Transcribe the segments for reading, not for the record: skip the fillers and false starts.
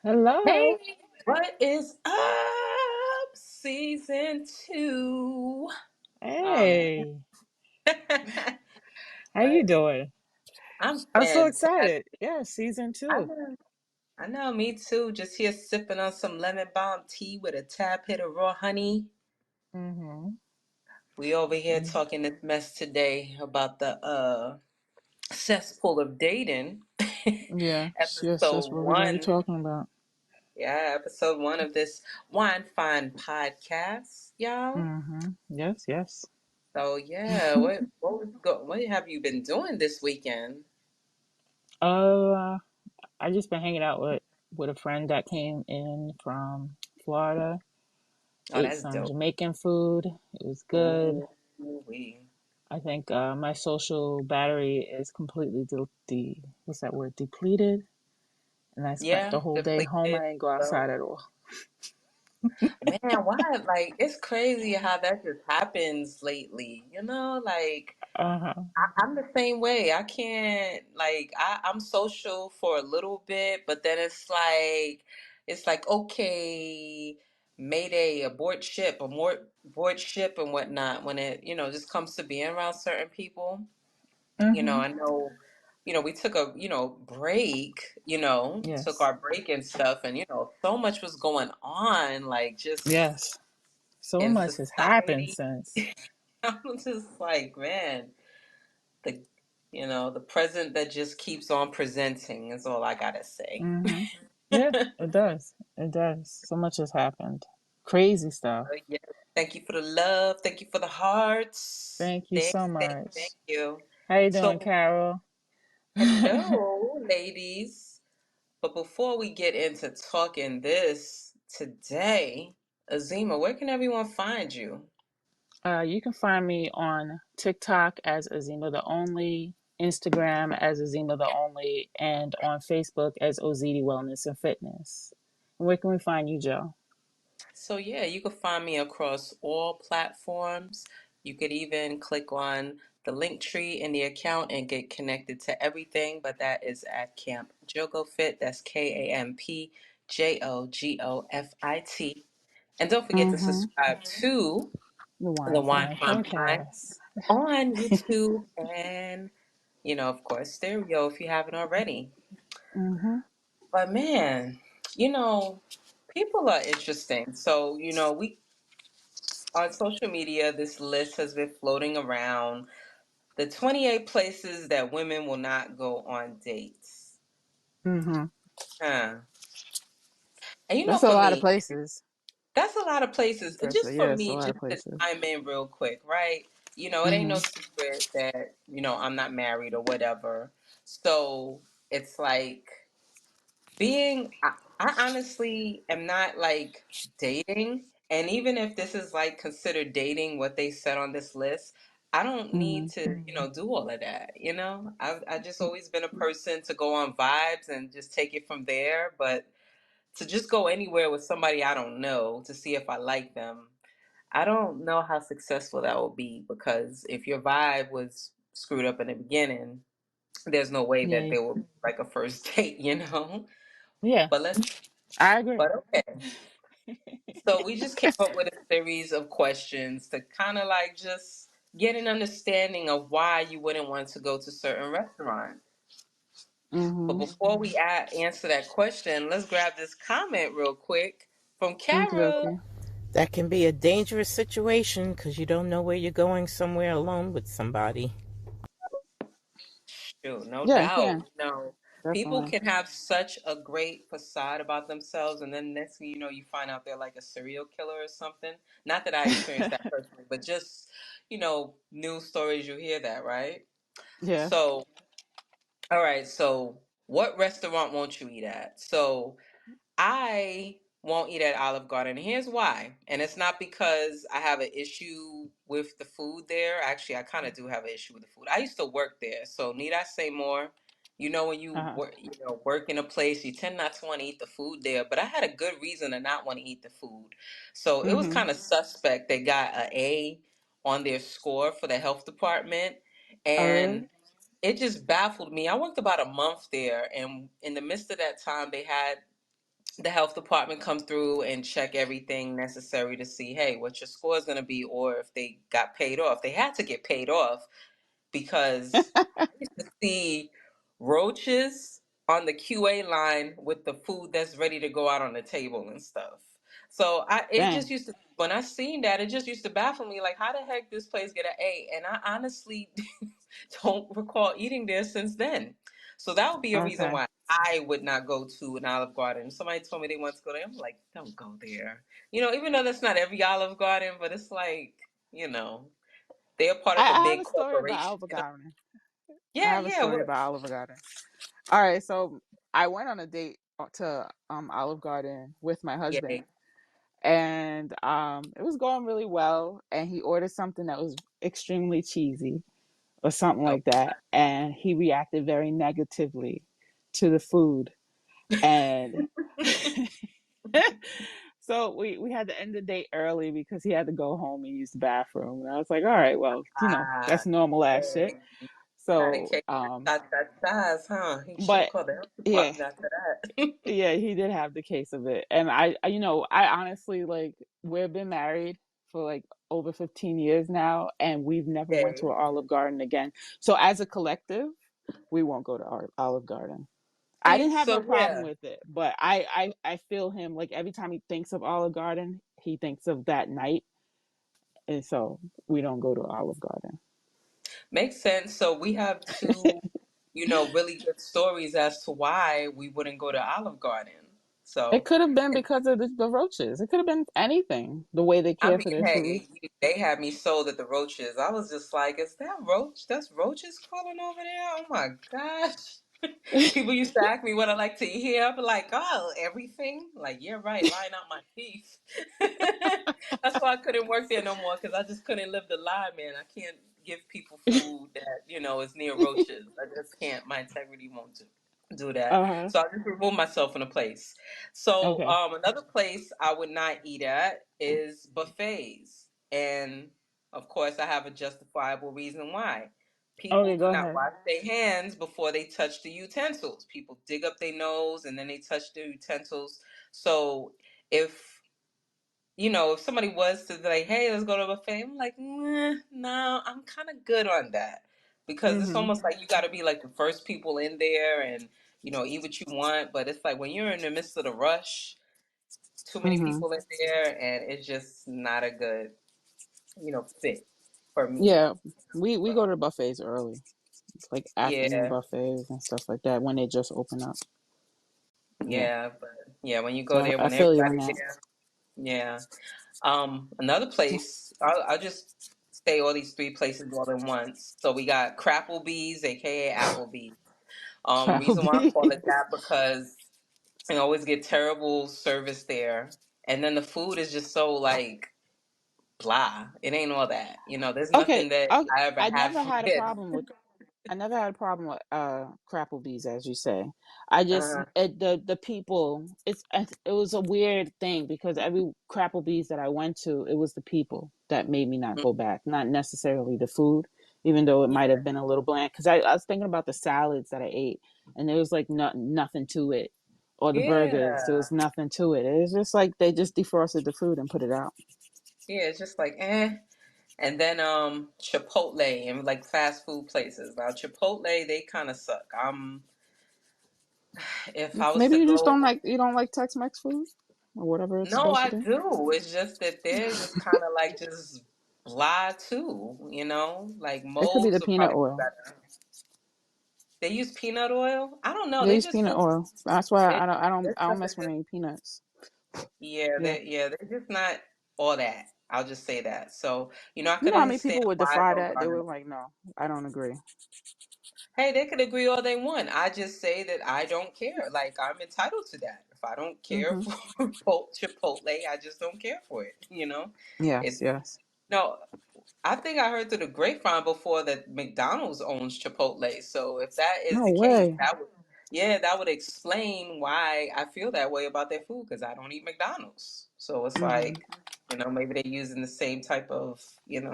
Hello. Hey, what is up? Season 2. Um, Hey. How you doing? I'm I'm so fantastic. excited. Yeah, season I two. know, I know, me too. Just here sipping on some lemon balm tea with a tad hit of raw honey. Mm-hmm. We over here talking this mess today about the cesspool of dating. Yes, yes, Episode that's what we're gonna be one. talking about. Yeah, episode one of this Wine Fine podcast, y'all. Mm-hmm. Yes, yes. So yeah, what have you been doing this weekend? Uh, I just been hanging out with a friend that came in from Florida. Oh, Ate that's some dope. Jamaican food. It was good. Ooh, we. I think my social battery is completely what's that word? Depleted. And I spent Yeah, the whole day home. depleted. I didn't go So, outside at all. man, why? Like, it's crazy how that just happens lately. Like Uh-huh. I'm the same way. I can't like I'm social for a little bit, but then it's like okay, Mayday, abort ship and whatnot. When it just comes to being around certain people. Mm-hmm. I know, we took a, break, took Yes. our break and stuff, and, so much was going on, like just Yes. So in much has happened society. since. I'm just like, man, the, the present that just keeps on presenting is all I gotta say. Mm-hmm. Yeah, it does. It does. So much has happened. Crazy stuff. Yeah. Thank you for the love. Thank you for the hearts. Thank you so Thank much. you. How you doing, So, Carol? hello, ladies. But before we get into talking this today, Azima, where can everyone find you? You can find me on TikTok as Azima the Only, Instagram as Azima the Only, and on Facebook as Ozidi Wellness and Fitness. And where can we find you, Joe? So, yeah, you can find me across all platforms. You could even click on the link tree in the account and get connected to everything, but that is at Camp Jogo Fit. That's KampJogofit. And don't forget to Mm-hmm. subscribe to The the Wine Wine Fine Fun Pine Podcast. on YouTube and, of course, stereo if you haven't already. Mm-hmm. But man, you know, people are interesting. So, we on social media, this list has been floating around the 28 places that women will not go on dates. Mm-hmm. Huh. And That's a for lot of me, places. that's a lot of places. Just for Yeah, it's a me, lot just of to places. chime in real quick, right? It ain't no Mm-hmm. secret that, I'm not married or whatever. So it's like I honestly am not like dating. And even if this is like considered dating, what they said on this list, I don't need Mm-hmm. to, do all of that. I just always been a person to go on vibes and just take it from there. But to just go anywhere with somebody I don't know to see if I like them, I don't know how successful that will be because if your vibe was screwed up in the beginning, there's no way that Yeah. there will be like a first date. Yeah, But let's I agree. but okay. So we just came up with a series of questions to kind of like just get an understanding of why you wouldn't want to go to certain restaurants. But Mm-hmm. before we answer that question, let's grab this comment real quick from Okay, Carol. okay. That can be a dangerous situation because you don't know where you're going somewhere alone with somebody. Shoot, no Yeah, you doubt. can. People Definitely. can have such a great facade about themselves, and then next thing you know, you find out they're like a serial killer or something. Not that I experienced that personally, but just, news stories, you hear that, right? Yeah. So, all right, so what restaurant won't you eat at? So, I won't eat at Olive Garden. Here's why. And it's not because I have an issue with the food there. Actually, I kind of do have an issue with the food. I used to work there. So need I say more? When you Uh-huh. work, work in a place, you tend not to want to eat the food there. But I had a good reason to not want to eat the food. So it was Mm-hmm. kind of suspect. They got an A on their score for the health department. Oh, And really? it just baffled me. I worked about a month there. And in the midst of that time, they had the health department come through and check everything necessary to see, hey, what your score is going to be, or if they got paid off. They had to get paid off because I used to see roaches on the QA line with the food that's ready to go out on the table and stuff. So it just Dang. used to, when I seen that, it just used to baffle me, like how the heck this place get an A? And I honestly don't recall eating there since then. So that would be a reason Okay. why I would not go to an Olive Garden. If somebody told me they want to go there, I'm like, don't go there. Even though that's not every Olive Garden, but it's like, you know, they're part of a I have big a story about corporation. Olive Garden. I Yeah, have a yeah, story what? about Olive Garden. All right, so I went on a date to Olive Garden with my Yeah. husband, and it was going really well. And he ordered something that was extremely cheesy or something Oh, like that, and he reacted very negatively to the food. And so we had to end the date early because he had to go home and use the bathroom. And I was like, all right, well, ah, that's normal ass shit. dang. Had a So, cake that size, huh? He should have but called the health yeah, department after that. yeah, he did have the case of it. And I honestly, like, we've been married for like over 15 years now, and we've never went to Okay. an Olive Garden again. So as a collective, we won't go to our Olive Garden. I See, didn't have no so problem yeah, with it, but I feel him, like, every time he thinks of Olive Garden, he thinks of that night, and so we don't go to Olive Garden. makes sense. So we have two, really good stories as to why we wouldn't go to Olive Garden. It So, could have been because of the roaches. It could have been anything. The way they I care mean, for their food. hey, they had me sold at the roaches. I was just like, is that roach? That's roaches crawling over there? Oh my gosh. People used to ask me what I like to eat here. I'd be like, oh, everything. Like, yeah, right, line out my teeth. That's why I couldn't work there no more because I just couldn't live the lie, man. I can't give people food that, is near roaches. I just can't. My integrity won't do that. Uh-huh. So I just remove myself from the place. So Okay. another place I would not eat at is buffets. And of course I have a justifiable reason why. People Okay, do go not ahead. wash their hands before they touch the utensils. People dig up their nose and then they touch the utensils. So if if somebody was to be like, hey, let's go to a buffet, I'm like, no, I'm kind of good on that. Because it's Mm-hmm. almost like you got to be like the first people in there and, eat what you want. But it's like when you're in the midst of the rush, too many Mm-hmm. people in there, and it's just not a good, fit for me. Yeah. We go So, to buffets early. Like afternoon yeah, buffets and stuff like that when they just open up. Yeah. yeah. But yeah, when you go So there, I when feel you on everybody's that. there, yeah. Another place, I'll just say all these three places all at once. So we got Crapplebee's, aka Applebee's. Reason why I call it Applebee's. that because I always get terrible service there, and then the food is just so like blah. It ain't all that. There's Okay, nothing that I ever I had never from had a it. problem with I never had a problem with Crapplebee's, as you say. I just Uh, the people. It was a weird thing because every Crapplebee's that I went to, it was the people that made me not go back, not necessarily the food, even though it might have yeah, been a little bland. Because I was thinking about the salads that I ate, and there was like nothing to it, or the burgers, there yeah, was nothing to it. It was just like they just defrosted the food and put it out. yeah. It's just like eh. And then Chipotle and like fast food places. Now Chipotle, they kind of suck. If I was Maybe to you just go, don't like Tex-Mex food or whatever it's no, supposed to I be. do. It's just that they're just kind of like just blah too. Like It could be the molds will peanut probably be oil. better. They use peanut oil. I don't know. They They use just peanut feel oil. That's why it. This I don't stuff mess is with just any peanuts. Yeah. they're just not all that. I'll just say that. So I You could know how many understand people would why defy those that? They aren't. were like, no, I don't agree. Hey, they could agree all they want. I just say that I don't care. Like I'm entitled to that. If I don't care Hmm. for Chipotle, I just don't care for it. Yes, If yes. no, I think I heard through the grapevine before that McDonald's owns Chipotle. So if that is No the case, way. that would explain why I feel that way about their food because I don't eat McDonald's. So it's Hmm. like, maybe they're using the same type of,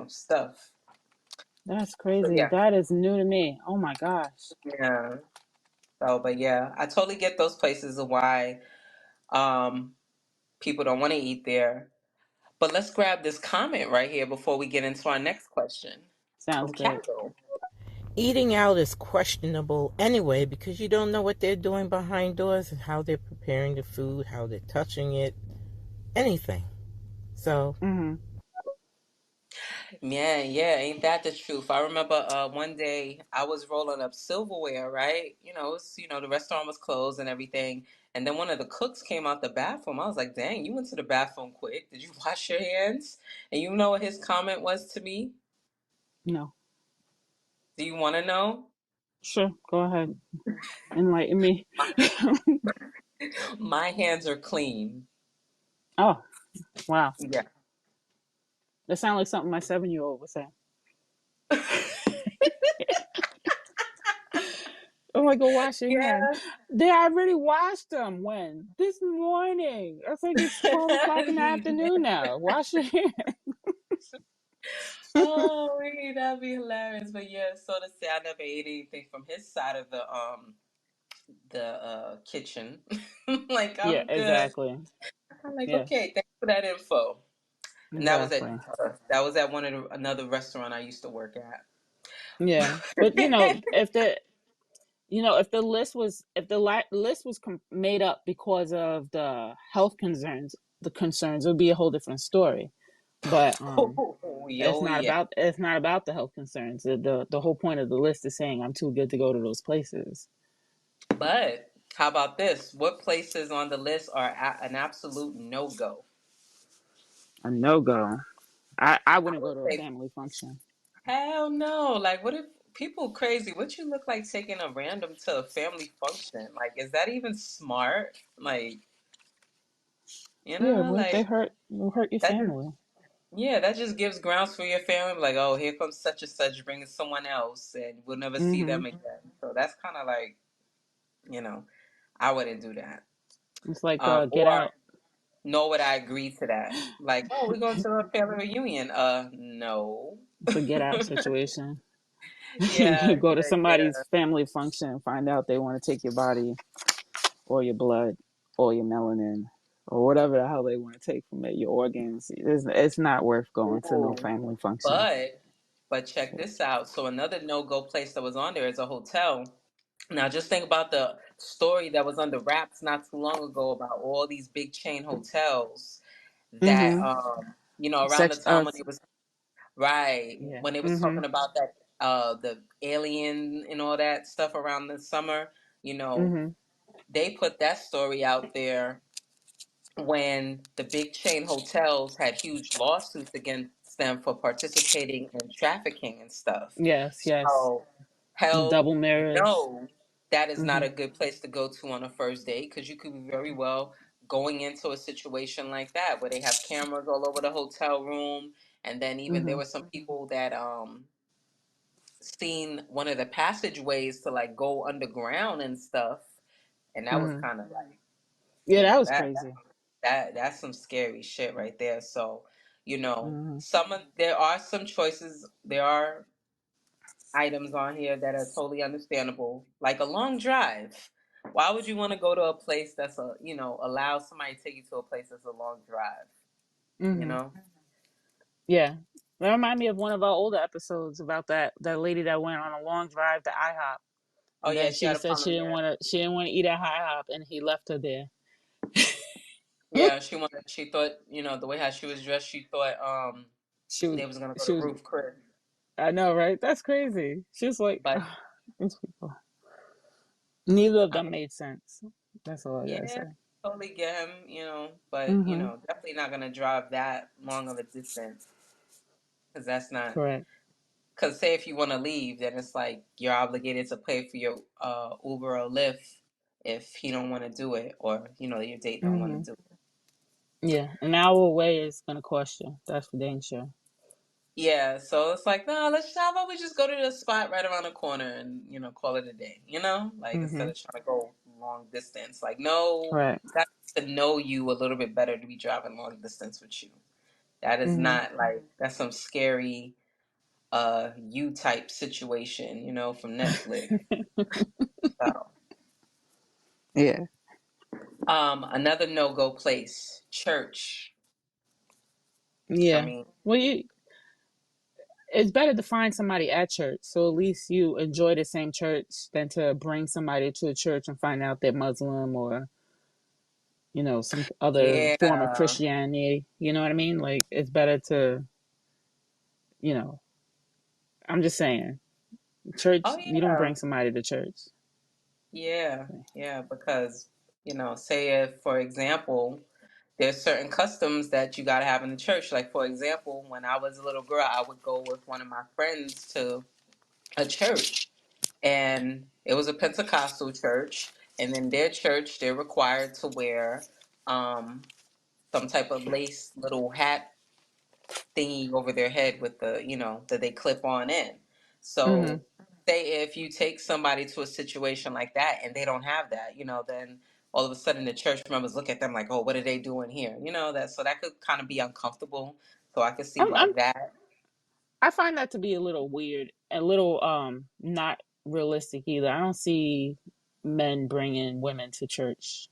stuff. That's So crazy. yeah, That is new to me. Oh my gosh. yeah. So, but yeah, I totally get those places of why. Um, People don't want to eat there. But let's grab this comment right here before we get into our next question Sounds from good. Capital. Eating out is questionable anyway because you don't know what they're doing behind doors and how they're preparing the food, how they're touching it, anything. So, Mm-hmm. Yeah, yeah, ain't that the truth? I remember one day I was rolling up silverware, right? The restaurant was closed and everything. And then one of the cooks came out the bathroom. I was like, dang, you went to the bathroom quick. Did you wash your hands? And you know what his comment was to me? No. Do you want to know? Sure. Go ahead. Enlighten me. My hands are clean. Oh, wow. Yeah. That sounds like something my 7-year-old would say. I'm like, go wash your hands. Yeah. Did I already washed them? When? This morning. I was like, it's 12 o'clock in the afternoon now. Wash your hands. Oh, wait, that'd be hilarious. But yeah, so to say, I never ate anything from his side of the kitchen. Like Yeah, I'm good. exactly. I'm like, Yeah, okay, thanks for that info. And exactly. that was at another restaurant I used to work at. Yeah. But if the list was made up because of the health concerns, it would be a whole different story. But it's Yo, not yeah. about it's not about the health concerns. The whole point of the list is saying I'm too good to go to those places. But how about this? What places on the list are an absolute no go? A no go. I I wouldn't go would to a say, family function. hell no. Like, what if people crazy? What you look like taking a random to a family function? Like, is that even smart? Like, Yeah, what if they like hurt your that just family? yeah, that just gives grounds for your family. Like, oh, here comes such and such bringing someone else, and we'll never see Mm-hmm. them again. So that's kind of like, you know, I wouldn't do that. It's like Get Or Out. nor would I agree to that. Like, oh, we're going to a family reunion. No. It's a Get Out situation. Yeah, You go to yeah, somebody's yeah. family function and find out they want to take your body or your blood or your melanin or whatever the hell they want to take from it, your organs. It's not worth going to no Ooh. family function. But check this out. So another no-go place that was on there is a hotel. Now just think about the story that was under wraps not too long ago about all these big chain hotels that Mm-hmm. around the Sex. time when it was right Yeah. when they was Mm-hmm. talking about that the alien and all that stuff around the summer, you know, Mm-hmm. they put that story out there when the big chain hotels had huge lawsuits against them for participating in trafficking and stuff. Yes. Yes. So, The hell double mirrors. no, that is not Mm-hmm. a good place to go to on a first date because you could be very well going into a situation like that where they have cameras all over the hotel room. And then even there Mm-hmm. were some people that seen one of the passageways to like go underground and stuff, and that was Mm-hmm. kind of like, Yeah, that was that crazy. that's some scary shit right there. So, Mm-hmm. there are some choices. There are items on here that are totally understandable, like a long drive. Why would you want to go to a place that's allow somebody to take you to a place that's a long drive? You Mm-hmm. know? Yeah. That reminded me of one of our older episodes about that lady that went on a long drive to IHOP, Oh and yeah, then she she had a said problem. Yeah, she didn't want to eat at IHOP, and he left her there. yeah. She thought the way how she was dressed. She thought she was they was gonna go she to was Ruth Chris, I know, right? That's crazy. She was like, but "Ugh, these people." Neither of I them mean, made sense. That's all I gotta yeah, say. totally get him. But Mm-hmm. definitely not gonna drive that long of a distance because that's not. Correct. Because say if you want to leave, then it's like you're obligated to pay for your Uber or Lyft if he don't want to do it, or your date don't want to Mm-hmm. do it. Yeah, an hour away is gonna cost you. That's for dang sure. Yeah, so it's like, no, how about we just go to the spot right around the corner and call it a day. Like instead Mm-hmm. of trying to go long distance. Like no, Right. got to know you a little bit better to be driving long distance with you. That is Mm-hmm. not like that's some scary you type situation, from Netflix. So. Yeah. Another no-go place, church. I Yeah. mean, Well, it's better to find somebody at church, so at least you enjoy the same church than to bring somebody to a church and find out they're Muslim or some other form of yeah. Christianity. You know what I mean? Like it's better to you know. I'm just saying, church. Oh You don't yeah. bring somebody to church. Yeah. Yeah. Because, say if, for example, there's certain customs that you got to have in the church. Like, for example, when I was a little girl, I would go with one of my friends to a church, and it was a Pentecostal church. And in their church, they're required to wear um, some type of lace little hat thingy over their head with that they clip on in. Mm-hmm. So, say if you take somebody to a situation like that and they don't have that, then all of a sudden the church members look at them like, oh, what are they doing here? That could kind of be uncomfortable. So I could see I'm, why I'm. that. I find that to be a little weird, a little not realistic either. I don't see men bringing women to church.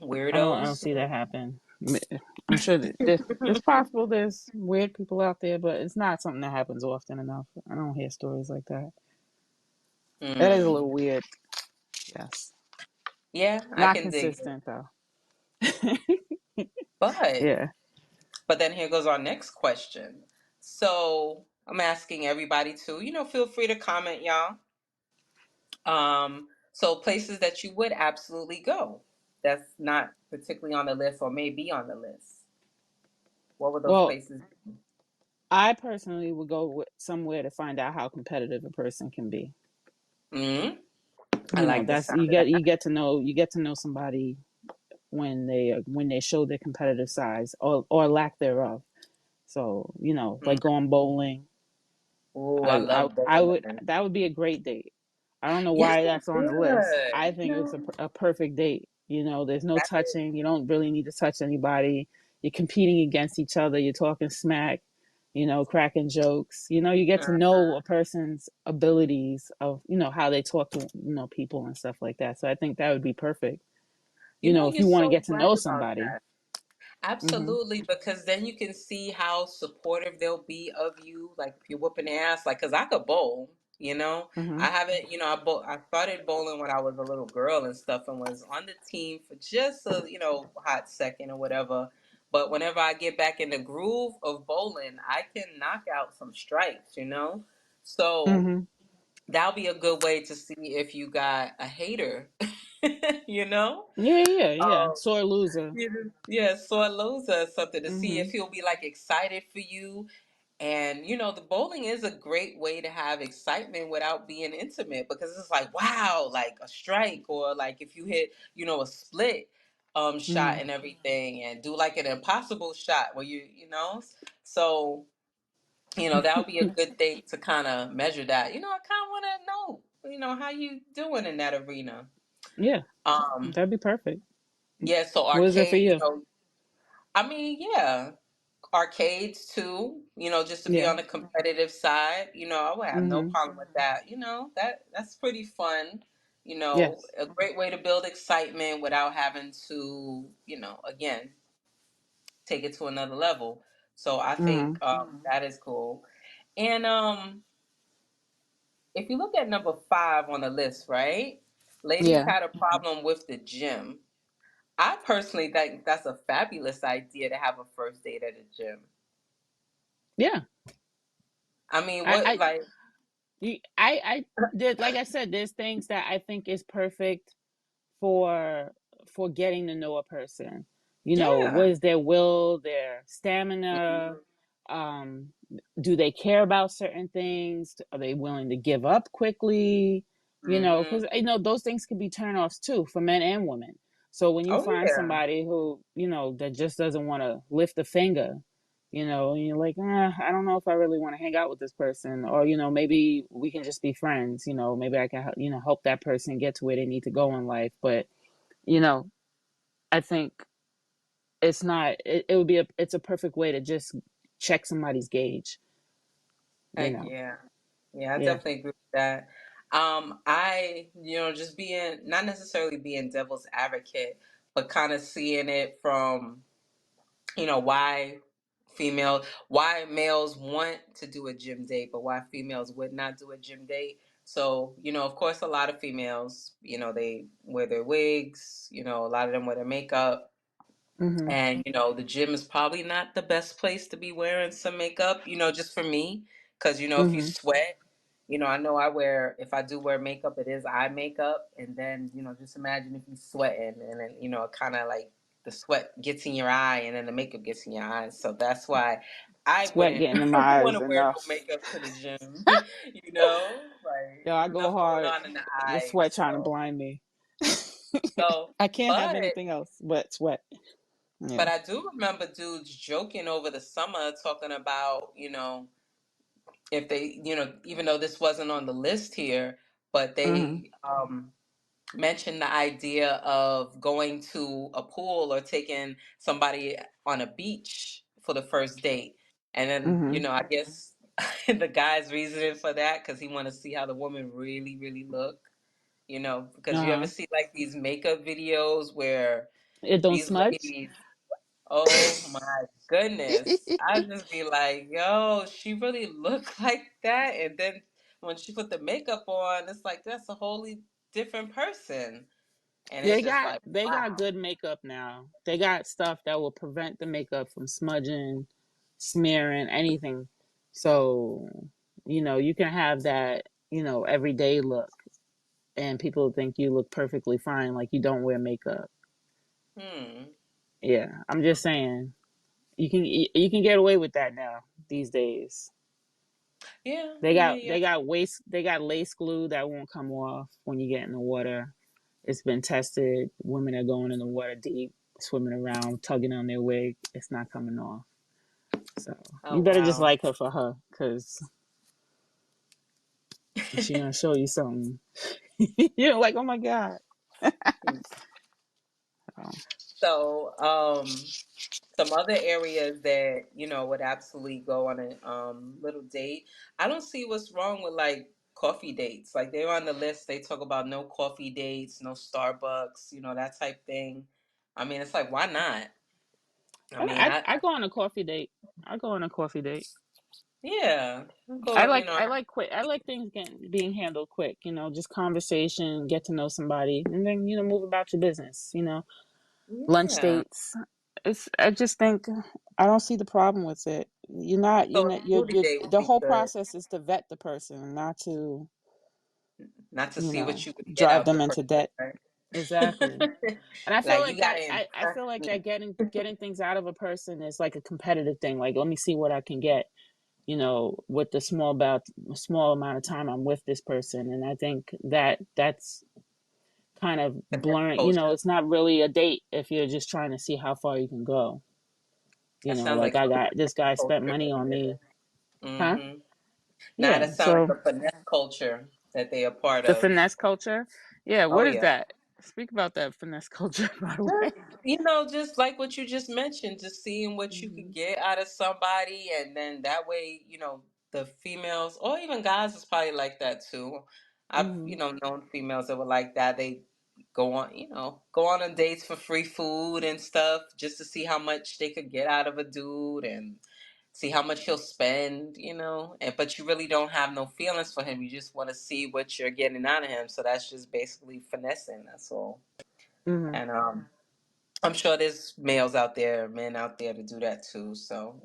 I don't Weirdos. see that happen. I'm sure that it's possible there's weird people out there, but it's not something that happens often enough. I don't hear stories like that. That is a Hmm. little weird. Yes. Yeah, I Not can dig it. consistent though. But Yeah. but then here goes our next question. So I'm asking everybody to, feel free to comment, y'all. So places that you would absolutely go. That's not particularly on the list or may be on the list. What would those Well, places be? I personally would go somewhere to find out how competitive a person can be. Hmm. I like the That's sound of that. you get to know somebody when they show their competitive sides or lack thereof. So, like Mm. going bowling. Oh, I I love I would bowling. That would be a great date. I don't know Yes, why it that's on the list. I would. think it's a perfect date. There's no That is, touching. You don't really need to touch anybody. You're competing against each other. You're talking smack, cracking jokes. You get to uh, know a person's abilities of, how they talk to, people and stuff like that. So I think that would be perfect. If you're you want to so get to right know about somebody. that. Mhm. Absolutely, because then you can see how supportive they'll be of you. Like if you're whooping their ass, like because I could bowl, I Mhm. haven't, I started bowling when I was a little girl and stuff, and was on the team for just a hot second or whatever. But whenever I get back in the groove of bowling, I can knock out some strikes. So Mhm. that'll be a good way to see if you got a hater, you know. Yeah, yeah, yeah. Um, Sore loser. yeah, sore loser or something to see if Mhm. he'll be like excited for you. And the bowling is a great way to have excitement without being intimate because it's like, wow, like a strike or like if you hit, a split shot Mhm. and everything and do like an impossible shot where so that would be a good thing to kind of measure that. I kind of want to know, how you doing in that arena. Yeah, Um, that'd be perfect. yeah, so What is it for arcade, you? I mean, yeah, arcades too. Just to be Yeah. on the competitive side. I would have no Mhm. problem with that. That's pretty fun. Yes. A great way to build excitement without having to, again, take it to another level. So I think Mhm. that is cool. And if you look at number 5 on the list, right? Ladies Yeah. had a problem with the gym. I personally think that's a fabulous idea to have a first date at a gym. Yeah. I mean, I what I like I did, like I said, there's things that I think is perfect for getting to know a person. What yeah. is their will, their stamina? Mhm. Um, do they care about certain things? Are they willing to give up quickly? Mhm. Because those things can be turnoffs too for men and women. So when you Oh find yeah. somebody who that just doesn't want to lift a finger, and you're like, I don't know if I really want to hang out with this person, or maybe we can just be friends. Maybe I can help that person get to where they need to go in life. But you know, I think it's not. It would be it's a perfect way to just check somebody's gauge. You Heck know, yeah. Yeah, I yeah. definitely agree with that. Just being, not necessarily being devil's advocate, but kind of seeing it from, why why males want to do a gym date, but why females would not do a gym date. So, of course, a lot of females, they wear their wigs, a lot of them wear their makeup. Mhm. And, the gym is probably not the best place to be wearing some makeup, just for me. Because, if you Mhm. sweat, I know if I do wear makeup, it is eye makeup. And then, just imagine if you're sweating and then, it kind of like the sweat gets in your eye and then the makeup gets in your eyes. So that's why I Sweat wouldn't getting in my want eyes to wear no enough. makeup to the gym, like Yo, I go enough going hard. on in the The eyes. sweat trying to So, blind me. so, I can't have but anything else but sweat. But Yeah. I do remember dudes joking over the summer talking about, if they, even though this wasn't on the list here, but Mhm. they mentioned the idea of going to a pool or taking somebody on a beach for the first date. And then, Mhm. I guess the guy's reasoning for that because he want to see how the woman really, really look, because Uh you ever huh. see like these makeup videos where It don't these smudge. ladies, oh my goodness. I just be like, yo, she really look like that. And then when she put the makeup on, it's like that's a wholly different person. And it's They just got like, they got wow. good makeup now. They got stuff that will prevent the makeup from smudging, smearing, anything. So, you can have that, everyday look and people think you look perfectly fine like you don't wear makeup. Hmm. Yeah, I'm just saying. You can get away with that now these days. Yeah, They yeah, got yeah. lace glue that won't come off when you get in the water. It's been tested. Women are going in the water deep, swimming around, tugging on their wig. It's not coming off. So Oh you better just wow. like her for her, cause she gonna show you something. You're like, oh my god. So, So, some other areas that would absolutely go on a little date. I don't see what's wrong with like coffee dates. Like they're on the list. They talk about no coffee dates, no Starbucks, that type thing. I mean, it's like why not? I mean, I go on a coffee date. I go on a coffee date. yeah, I'll I go. like I like quick. I like things being handled quick. Just conversation, get to know somebody, and then move about your business. Lunch Yeah. dates. I just think I don't see the problem with it. You're So a not smoothie you're date would the be whole good, process is to vet the person, not to, not to you see know, what you could get drive out the them into person, debt. right? Exactly. And I feel Like you like gotta I impress feel like me. that getting things out of a person is like a competitive thing. Like, let me see what I can get, with the small amount of time I'm with this person. And I think that's kind of Finesse blurring, culture. it's not really a date if you're just trying to see how far you can go. That sounds Like, like I some got this guy spent culture money right on there. me. Huh? Mm-hmm. Now Yeah. that sounds So like a finesse culture that they are part the of. finesse culture. Yeah. Oh What is yeah. that? Speak about that finesse culture, by the way. Just, just like what you just mentioned, just seeing what you could Hmm. get out of somebody, and then that way, the females or even guys is probably like that too. I've, Hmm. known females that were like that. They go on dates for free food and stuff just to see how much they could get out of a dude and see how much he'll spend, and but you really don't have no feelings for him. You just want to see what you're getting out of him. So that's just basically finessing. That's all. Hmm. And I'm sure there's males out there, men out there to do that too. So,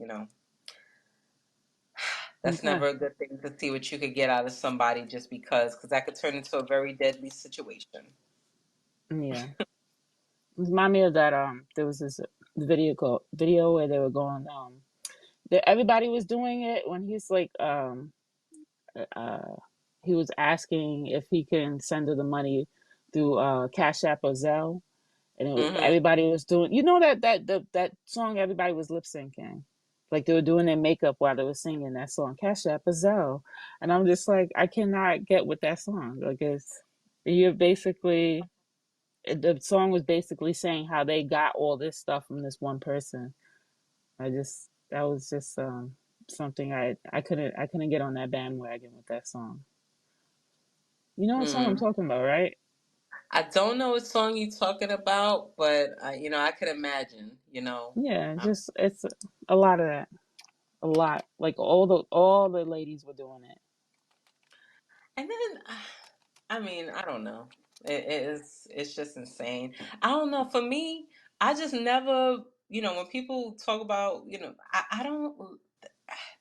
that's Okay. never a good thing to see what you could get out of somebody just because that could turn into a very deadly situation. Yeah. Remind me of that. There was this video where they were going. Everybody was doing it when he's like, uh, he was asking if he can send her the money through Cash App or Zelle, and Hmm. everybody was doing. That song. Everybody was lip syncing, like they were doing their makeup while they were singing that song, Cash App or Zelle, and I'm just like, I cannot get with that song. Like, you're basically the song was basically saying how they got all this stuff from this one person. That was just something I couldn't get on that bandwagon with that song. You know what song I'm Hmm. talking about, right? I don't know what song you're talking about, but I could imagine. Yeah, Um, just it's a lot of that. A lot. Like all the ladies were doing it. and then, I mean, I don't know. It's just insane. I don't know. For me, I just never, when people talk about, I don't.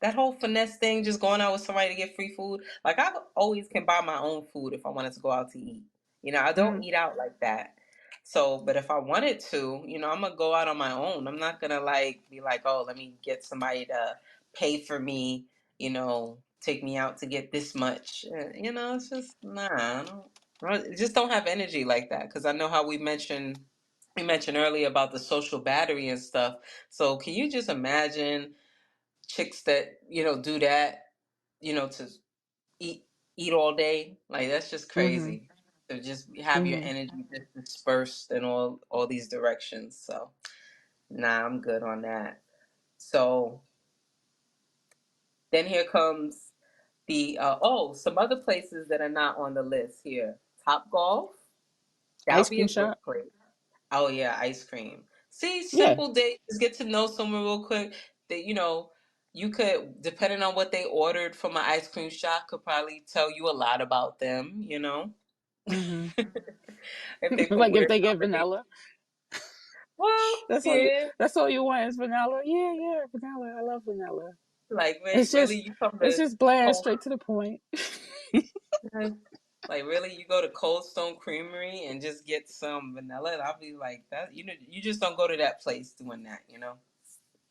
That whole finesse thing, just going out with somebody to get free food. Like I always can buy my own food if I wanted to go out to eat. I don't Mm, eat out like that. So, but if I wanted to, I'm gonna go out on my own. I'm not gonna like be like, oh, let me get somebody to pay for me. Take me out to get this much. It's just nah. I just don't have energy like that because I know how we mentioned earlier about the social battery and stuff. So, can you just imagine? Chicks that do that to eat eat all day, like that's just mhm. crazy to just have your Mhm. energy just dispersed in all these directions. So nah, I'm good on that. So then here comes the some other places that are not on the list here. Top Golf, that Ice would be cream a great shop. place. Oh yeah, ice cream. See, Yeah. simple dates. Get to know someone real quick. That you could, depending on what they ordered from an ice cream shop, could probably tell you a lot about them. Mhm. If they put Like if weird they get combinations. vanilla, Well, that's all you. yeah. That's all you want is vanilla. Yeah, yeah, vanilla. I love vanilla. Like It's really, just, you come it's to just bland, Cold. straight to the point. Like really, you go to Cold Stone Creamery and just get some vanilla, and I'll be like that. You just don't go to that place doing that.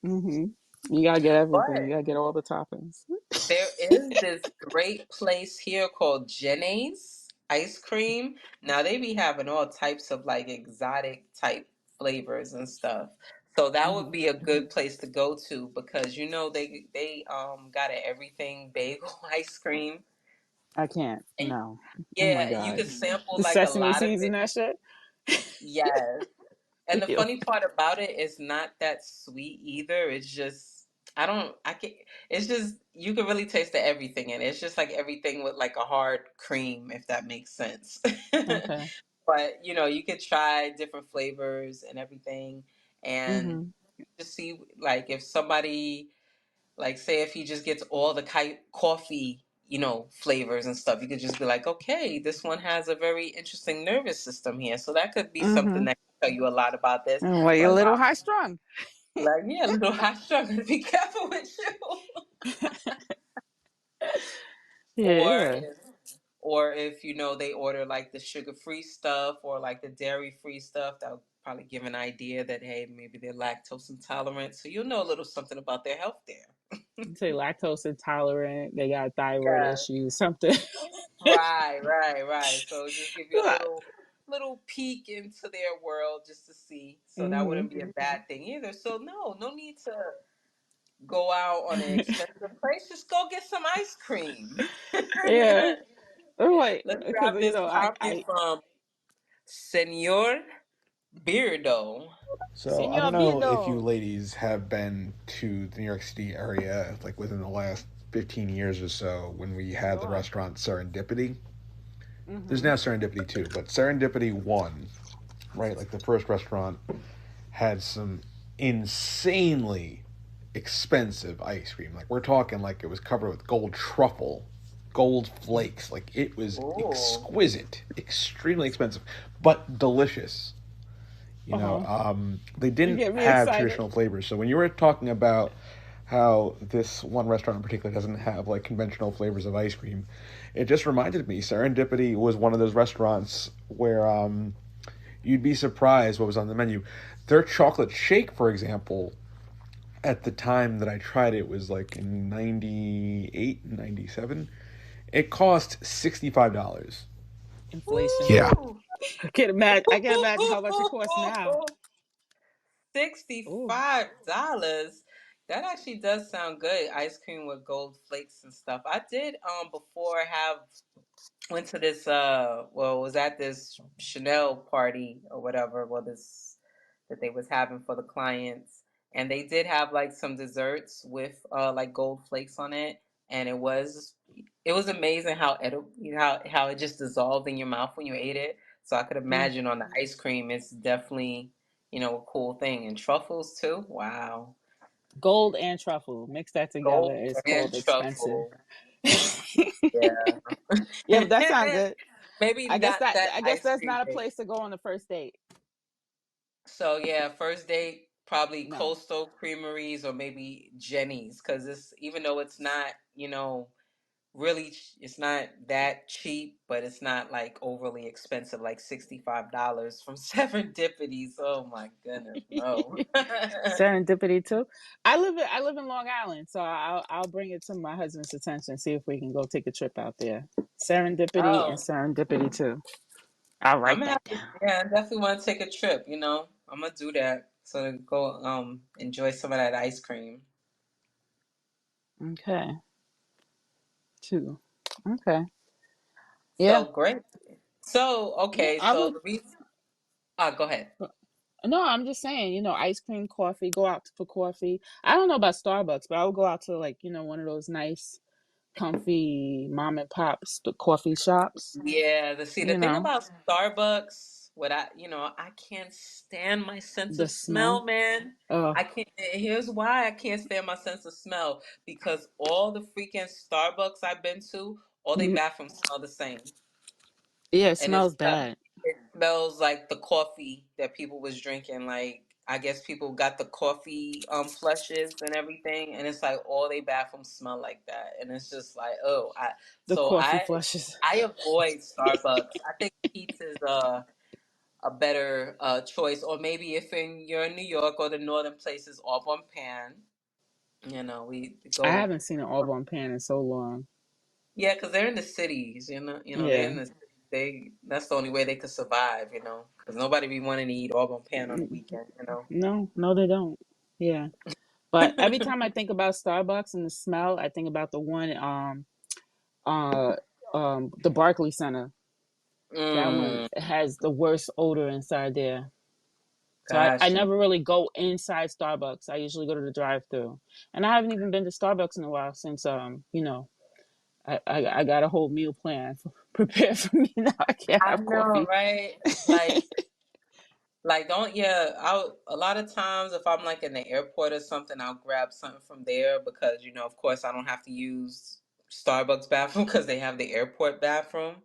Mhm. You gotta get everything. You But gotta get all the toppings. there is this great place here called Jenny's Ice Cream. Now they be having all types of like exotic type flavors and stuff. So that would Mhm. be a good place to go to because they got an everything bagel ice cream. I can't. And No. Oh my yeah, and you god. could sample The like a sesame lot of seeds it. and that shit. Yes. And the Ew. funny part about it is not that sweet either. It's just I don't I can it's just you can really taste the everything in it. It's just like everything with like a hard cream, if that makes sense. Okay. But you could try different flavors and everything and Mhm. you just see like if somebody like say if he just gets all the coffee, flavors and stuff, you could just be like, okay, this one has a very interesting nervous system here. So that could be something Mhm. that can tell you a lot about this. And like a But little high strung. like yeah, little high strung. Be careful with you. Or Yeah. if, or if they order like the sugar free stuff or like the dairy free stuff, that would probably give an idea that hey, maybe they're lactose intolerant. So you'll know a little something about their health there. Say lactose intolerant. They got thyroid Yeah. issues. Something. Right, right, right. So just give you a little peek into their world just to see. So that Mhm. wouldn't be a bad thing either. So no need to go out on an expensive place. Just go get some ice cream. Yeah. I'm like, Let's because grab this I, coffee I, from Senor Beardo. So I Senor don't know if you Beardo. ladies have been to the New York City area like within the last 15 years or so when we had the Sure. restaurant Serendipity. There's Mhm. now Serendipity too, but Serendipity 1, right, like the first restaurant had some insanely expensive ice cream. Like we're talking like it was covered with gold truffle, gold flakes. Like it was Oh, exquisite, extremely expensive, but delicious. Uh huh. They You didn't get me have excited. traditional flavors. So when you were talking about how this one restaurant in particular doesn't have like conventional flavors of ice cream, it just reminded me. Serendipity was one of those restaurants where you'd be surprised what was on the menu. Their chocolate shake, for example, at the time that I tried it was like in 98, 97. It cost $65. Inflation. Yeah. woo! I can't imagine. I can't imagine how much it costs now. Ooh. $65. That actually does sound good. Ice cream with gold flakes and stuff. I did before have went to this was at this Chanel party or whatever, well this that they was having for the clients. And they did have like some desserts with like gold flakes on it. and it was amazing how how it just dissolved in your mouth when you ate it. So I could Mm. imagine on the ice cream, it's definitely a cool thing, and truffles too. Wow, Gold and truffle. Mix that together. gold It's and called expensive. truffle. Yeah, Yeah, but that sounds good. maybe I guess not that that I guess ice that's cream not a thing. place to go on the first date. So yeah, first date probably No. Coastal Creameries or maybe Jenny's, because it's even though it's not really it's not that cheap, but it's not like overly expensive, like $65 from Serendipities. Oh my goodness, no. Serendipity too. I live in Long Island, so I'll bring it to my husband's attention. See if we can go take a trip out there. Serendipity and Oh, serendipity too. I'll I'm write gonna that have to. down. Yeah, I definitely want to take a trip. I'm gonna do that so to go enjoy some of that ice cream. Okay. Two. Okay. Yeah. So great. So Yeah. okay, I so would. the reason. Go ahead. No, I'm just saying. Ice cream, coffee. Go out for coffee. I don't know about Starbucks, but I would go out to like one of those nice, comfy mom and pop coffee shops. Yeah, the You thing know about Starbucks, I can't stand my sense the of smell. smell, man. Oh, I can't. Here's why I can't stand my sense of smell, because all the freaking Starbucks I've been to, all they yeah. bathrooms smell the same, It and smells bad. it smells like the coffee that people was drinking. Like, I guess people got the coffee flushes and everything, and it's like all they bathrooms smell like that, and it's just like, oh, The so coffee I flushes. I avoid Starbucks. I think Pete's is a better choice, or maybe if you're in New York or the northern places, Auburn Pan. We I go. haven't seen an Audubon pan in so long. Yeah, because they're in the cities. They're Yeah. in the that's the only way they could survive. Because nobody be wanting to eat Auburn Pan on the weekend. No, no, they don't. Yeah. But every time I think about Starbucks and the smell, I think about the one uh the Barclay Center. That one Mm, has the worst odor inside there. So I gotcha. never really go inside Starbucks. I usually go to the drive through. And I haven't even been to Starbucks in a while since I got a whole meal plan prepared for me now. I can't I have know, coffee. right? Like, don't yeah. A lot of times if I'm like in the airport or something, I'll grab something from there because of course, I don't have to use Starbucks bathroom because they have the airport bathroom.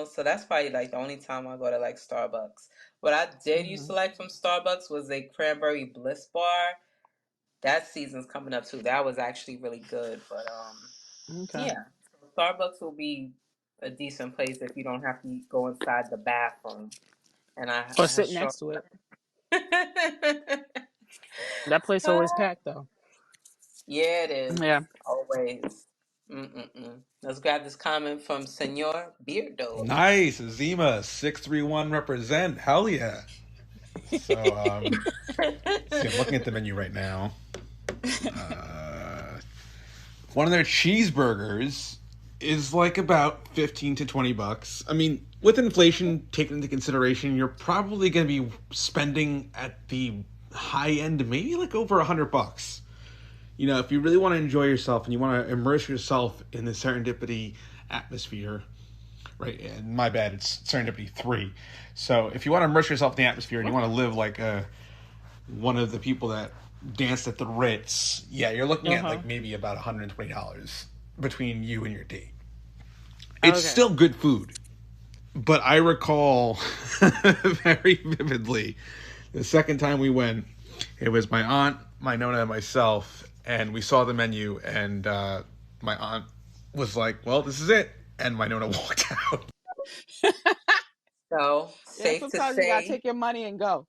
So that's probably like the only time I go to like Starbucks. What I did used Hmm. to like from Starbucks was a cranberry bliss bar. That season's coming up too. That was actually really good. But Okay. yeah, so Starbucks will be a decent place if you don't have to go inside the bathroom. And Or I have sit strong. next to it. That place always packed though. Yeah, it is. Yeah. Always. Mm-mm-mm. Let's grab this comment from Senor Beardo. Nice, Zima 631 represent. Hell yeah. So see, I'm looking at the menu right now. Uh, one of their cheeseburgers is like about 15 to 20 bucks. I mean, with inflation taken into consideration, you're probably going to be spending at the high end maybe like over 100 bucks. If you really want to enjoy yourself and you want to immerse yourself in the serendipity atmosphere, right? And my bad, it's serendipity 3. So if you want to immerse yourself in the atmosphere and you want to live like one of the people that danced at the Ritz, yeah, you're looking at Uh-huh. like maybe about $120 between you and your date. It's Okay. still good food, but I recall very vividly the second time we went. It was my aunt, my nonna, and myself, and we saw the menu, and my aunt was like, "Well, this is it," and my nonna walked out. So, Yeah, safe to sometimes you gotta say, take your money and go.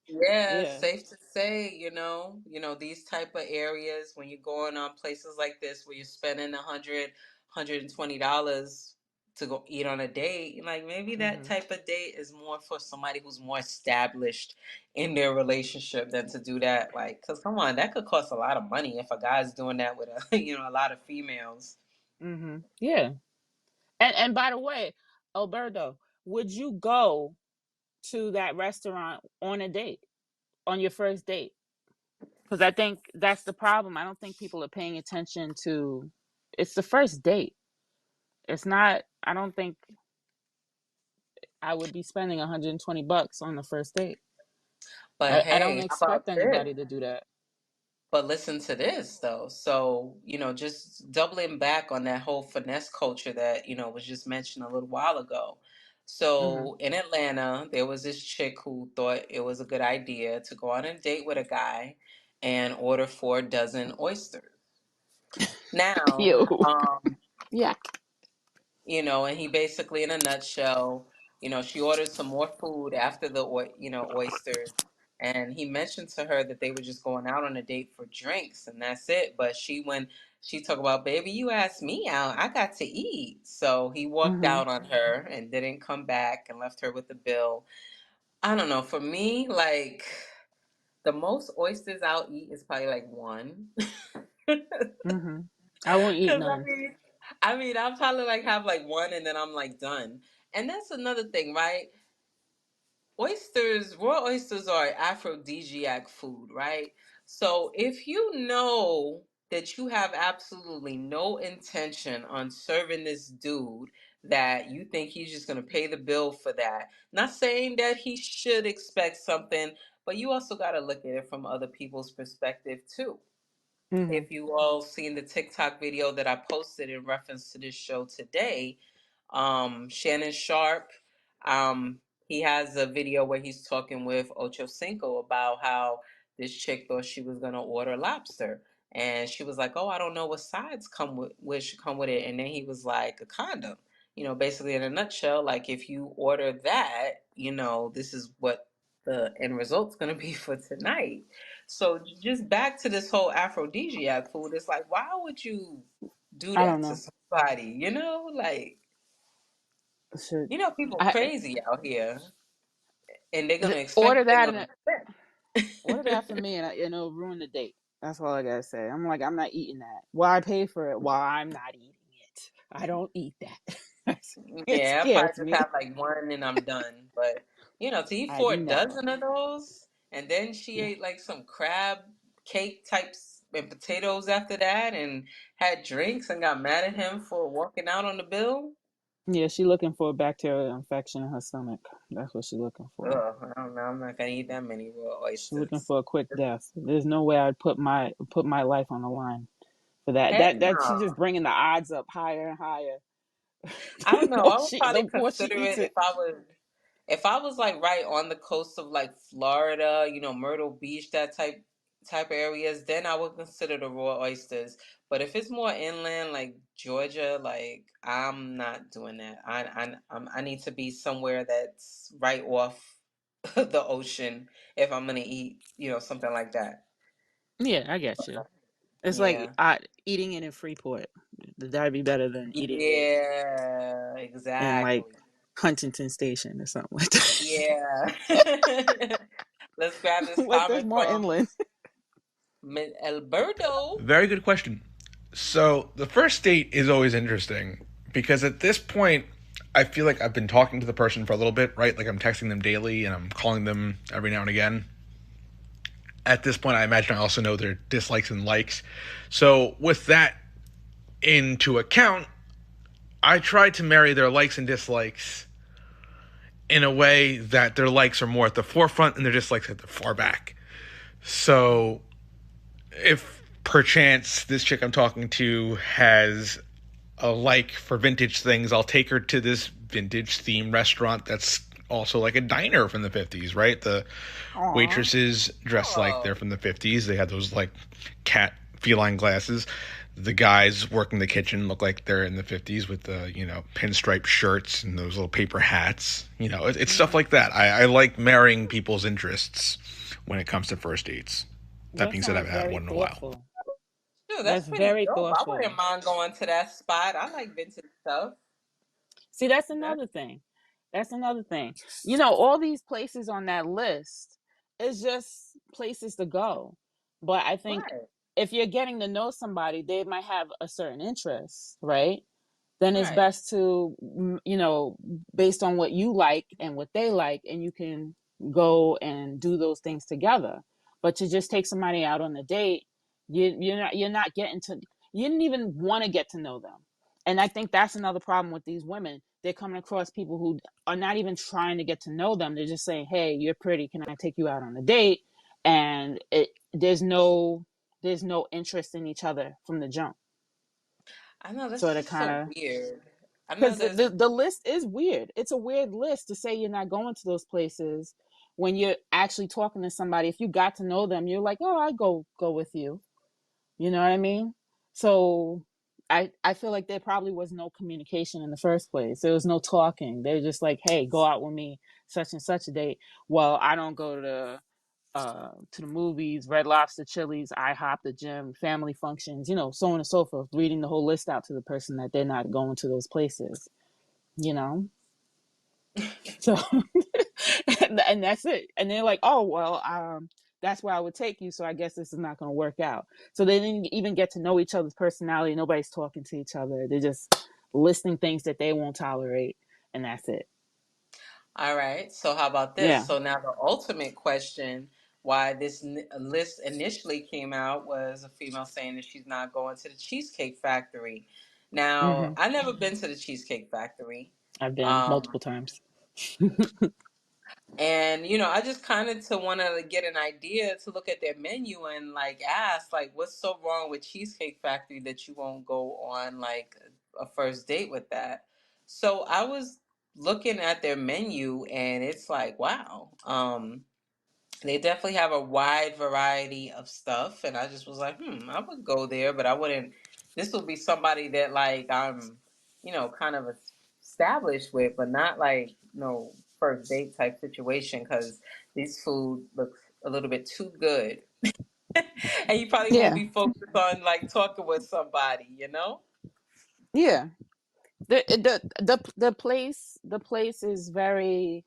yeah, Yeah. safe to say, these type of areas when you're going on places like this where you're spending $120 to go eat on a date, like maybe that Hmm. type of date is more for somebody who's more established in their relationship than to do that. Like, cause come on, that could cost a lot of money if a guy's doing that with a lot of females. Hmm. Yeah. And by the way, Alberto, would you go to that restaurant on a date, on your first date? Because I think that's the problem. I don't think people are paying attention to. It's the first date. It's not. I don't think I would be spending $120 on the first date. But I don't hey, how expect about this? anybody to do that. But listen to this though. So, just doubling back on that whole finesse culture that, was just mentioned a little while ago. Hmm. So in Atlanta, there was this chick who thought it was a good idea to go on a date with a guy and order 4 dozen oysters. Now, Ew. Yeah. and he basically, in a nutshell, she ordered some more food after the, oysters. And he mentioned to her that they were just going out on a date for drinks and that's it. But when she talked about, baby, you asked me out, I got to eat. So he walked Hmm. out on her and didn't come back and left her with the bill. I don't know. For me, like, the most oysters I'll eat is probably like one. Hmm. I won't eat Because none. I'll probably like have like one and then I'm like done. And that's another thing, right? Raw oysters are aphrodisiac food, right? So if you know that you have absolutely no intention on serving this dude, that you think he's just going to pay the bill for that, not saying that he should expect something, but you also got to look at it from other people's perspective too. Hmm. If you all seen the TikTok video that I posted in reference to this show today, Shannon Sharp, um, he has a video where he's talking with Ocho Cinco about how this chick thought she was gonna order lobster, and she was like, "Oh, I don't know what sides should come with it," and then he was like, "A condom." Basically in a nutshell, like if you order that, this is what the end result's gonna be for tonight. So just back to this whole aphrodisiac food, it's like, why would you do I don't that to know. somebody? Like, Should people I crazy out here, and they're gonna expect order what they're that gonna order that expect. for me, and it'll ruin the date. That's all I gotta say. I'm like, I'm not eating that. Well, I pay for it. Well, I'm not eating it. I don't eat that. It Yeah, I probably scares just me. have like one and I'm done. But to eat I 4 dozen never. of those, and then she Yeah. ate like some crab cake types and potatoes after that, and had drinks and got mad at him for walking out on the bill. Yeah, she looking for a bacterial infection in her stomach. That's what she's looking for. Ugh, I don't know. I'm not gonna eat that many raw She's looking oysters. for a quick death. There's no way I'd put my life on the line for that. Heck That she's just no. bringing the odds up higher and higher. I don't know. I would The probably more she consider eats it it. if I was like right on the coast of like Florida, Myrtle Beach, that type of areas, then I would consider the raw oysters. But if it's more inland, like Georgia, like I'm not doing that. I need to be somewhere that's right off the ocean if I'm gonna eat, something like that. Yeah, I get you. It's like Yeah. eating it in Freeport. That'd be better than eating it Yeah, in like exactly. Huntington Station or something like that. Yeah. Let's grab this Like there's comment more from inland. Alberto. Very good question. So the first date is always interesting because at this point, I feel like I've been talking to the person for a little bit, right? Like I'm texting them daily and I'm calling them every now and again. At this point, I imagine I also know their dislikes and likes. So with that into account, I try to marry their likes and dislikes in a way that their likes are more at the forefront and their dislikes at the far back. So if perchance this chick I'm talking to has a like for vintage things, I'll take her to this vintage themed restaurant that's also like a diner from the 50s, right? The Aw. waitresses dress like they're Oh, from the 50s. They had those like cat feline glasses. The guys working the kitchen look like they're in the 50s with the, pinstripe shirts and those little paper hats. It's stuff Mhm. like that. I like marrying people's interests when it comes to first dates. That That being said, I sounds haven't had very one in a while. thoughtful. dude, that's That's pretty very dope. I thoughtful. wouldn't mind going to that spot. I like vintage stuff. See, that's That another thing. That's another thing. All these places on that list is just places to go. But I think right, if you're getting to know somebody, they might have a certain interest, right? Then it's right. best to, based on what you like and what they like, and you can go and do those things together. But to just take somebody out on a date, you're not getting to, you didn't even want to get to know them. And I think that's another problem with these women. They're coming across people who are not even trying to get to know them. They're just saying, "Hey, you're pretty. Can I take you out on a date?" And there's no interest in each other from the jump. I know So that's to just kind so of, weird. I know because there's the list is weird. It's a weird list to say you're not going to those places when you're actually talking to somebody. If you got to know them, you're like, "Oh, I go with you." You know what I mean? So I feel like there probably was no communication in the first place. There was no talking. They're just like, "Hey, go out with me such and such a date." Well, I don't go to the movies, Red Lobster, Chili's, IHOP, the gym, family functions, so on and so forth, reading the whole list out to the person that they're not going to those places, you know? So, and that's it. And they're like, "Oh, well, that's where I would take you. So I guess this is not going to work out." So they didn't even get to know each other's personality. Nobody's talking to each other. They're just listing things that they won't tolerate. And that's it. all right. So how about this? Yeah. So now the ultimate question why this list initially came out was a female saying that she's not going to the Cheesecake Factory. Now, Hmm. I never been to the Cheesecake Factory. I've been Um, multiple times. And I just kind of to want to get an idea to look at their menu and like ask like what's so wrong with Cheesecake Factory that you won't go on like a first date with that. So I was looking at their menu and it's like wow. They definitely have a wide variety of stuff, and I just was like, I would go there, but I wouldn't. This would be somebody that like I'm, kind of established with, but not like first date type situation because this food looks a little bit too good, and you probably won't Yeah. be focused on like talking with somebody. Yeah. The place is very,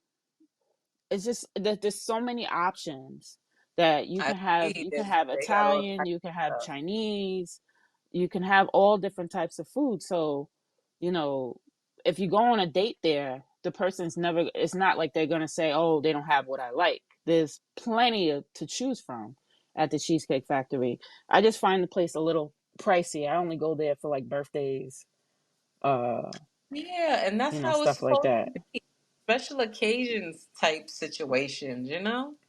it's just that there's so many options that you I can have. see You can this. have They got all Italian, types you can of have stuff. Chinese, you can have all different types of food. So, you know, if you go on a date there, the person's never, it's not like they're going to say, "Oh, they don't have what I like." There's plenty to choose from at the Cheesecake Factory. I just find the place a little pricey. I only go there for like birthdays, uh, Yeah, and that's how it's stuff like supposed to that. be. Special occasions type situations.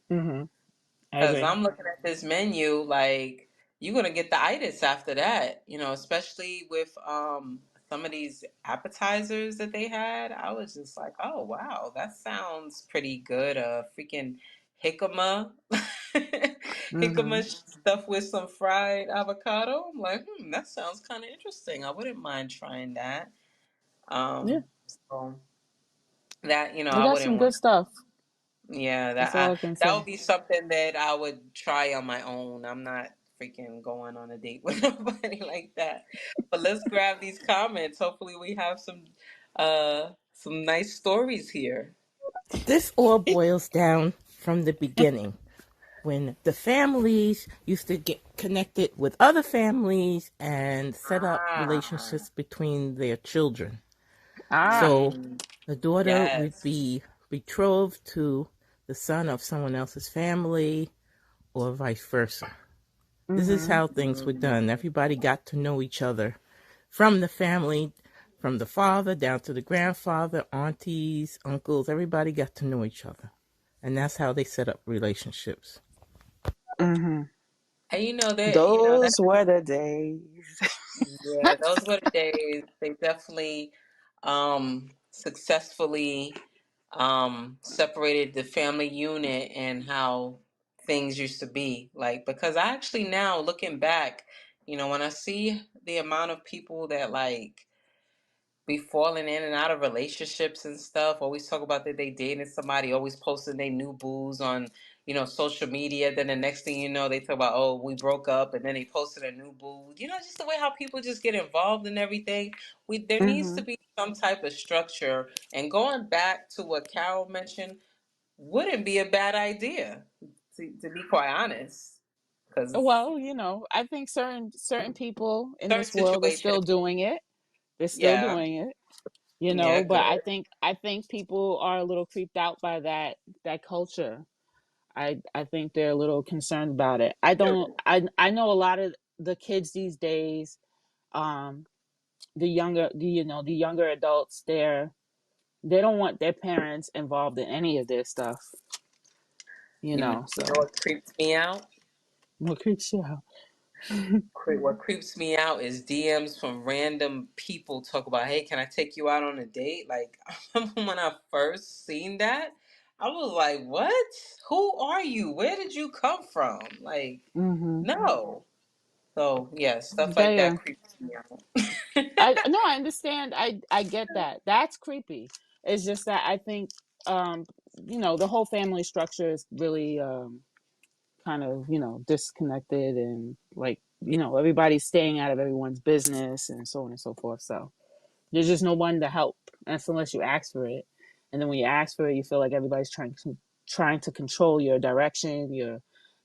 Hmm. I Because agree. I'm looking at this menu, like you're gonna get the itis after that, especially with some of these appetizers that they had. I was just like, oh wow, that sounds pretty good. Freaking jicama, Hmm. jicama stuff with some fried avocado. I'm like, that sounds kind of interesting. I wouldn't mind trying that. Yeah, So that they I got wouldn't some want. good stuff. Yeah, That's that all I can that say. would be something that I would try on my own. I'm not freaking going on a date with nobody like that. But let's grab these comments. Hopefully we have some nice stories here. This all boils down from the beginning when the families used to get connected with other families and set up Ah. relationships between their children. Ah. So Mm, the daughter would yes. be betrothed to the son of someone else's family or vice versa. This is Mm-hmm. how things were done. Mm. Everybody got to know each other from the family, from the father down to the grandfather, aunties, uncles. Everybody got to know each other. And that's how they set up relationships. Mm-hmm. And that Those were the days. yeah, those were the days. They definitely successfully separated the family unit and how things used to be. Like, because I actually now looking back, when I see the amount of people that like be falling in and out of relationships and stuff. Always talk about that they dating somebody, always posting their new booze on, social media. Then the next thing you know, they talk about, oh, we broke up, and then they posted a new boo. Just the way how people just get involved in everything. There needs Mm-hmm. to be some type of structure. And going back to what Carol mentioned, wouldn't be a bad idea, to be quite honest, because Well, I think certain people in certain this world are situations, still doing it. They're still yeah, doing it, yeah, but good. I think people are a little creeped out by that culture. I think they're a little concerned about it. I don't. I know a lot of the kids these days. Um, the younger adults. They don't want their parents involved in any of this stuff. You So know what creeps me out? what creeps you out? What creeps me out is DMs from random people talk about, hey, can I take you out on a date? Like, when I first seen that, I was like, what? Who are you? Where did you come from? Like, Mm-hmm. no. So, yeah, stuff like They that creeps me out. I no, I understand. I get that. That's creepy. It's just that I think um the whole family structure is really kind of disconnected, and like everybody's staying out of everyone's business and so on and so forth. So there's just no one to help unless you ask for it, and then when you ask for it, you feel like everybody's trying to control your direction,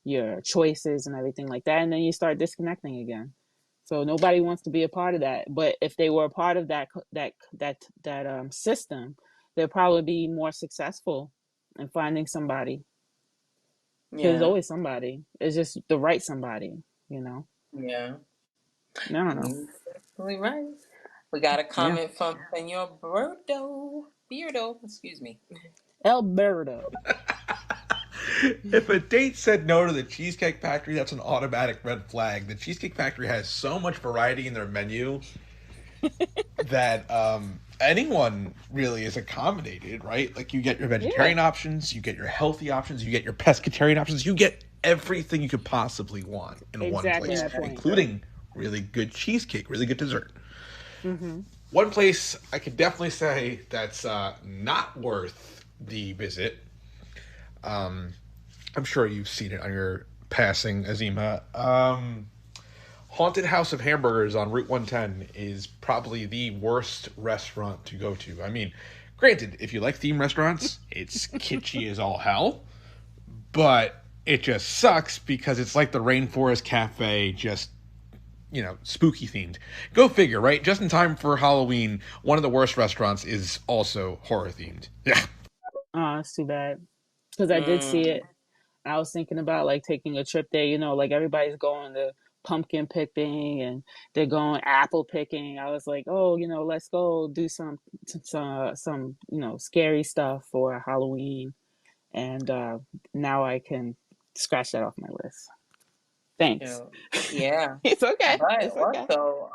your choices, and everything like that, and then you start disconnecting again. So nobody wants to be a part of that. But if they were a part of that system, they'll probably be more successful in finding somebody, because there's Yeah, always somebody. It's just the right somebody, you know. yeah. I don't know. You're absolutely right. We got a Yeah, comment from Senor Beardo, excuse me. Alberto. If a date said no to the Cheesecake Factory, that's an automatic red flag. The Cheesecake Factory has so much variety in their menu that anyone really is accommodated, right? Like you get your Yeah, vegetarian options, you get your healthy options, you get your pescatarian options, you get everything you could possibly want in one exactly place, my Yeah. point. including really good cheesecake, really good dessert. Mm-hmm. One place I could definitely say that's not worth the visit. I'm sure you've seen it on your passing, Azima. Haunted House of Hamburgers on Route 110 is probably the worst restaurant to go to. I mean, granted, if you like theme restaurants, it's kitschy as all hell, but it just sucks because it's like the Rainforest Cafe, just, spooky themed. Go figure, right? Just in time for Halloween, one of the worst restaurants is also horror themed. Yeah. Oh, it's too bad, because I did see Mm, it. I was thinking about like taking a trip there. Like everybody's going to pumpkin picking and they're going apple picking. I was like, oh, let's go do some scary stuff for Halloween, and now I can scratch that off my list. you Thanks. know, yeah. It's okay. But It's okay. also,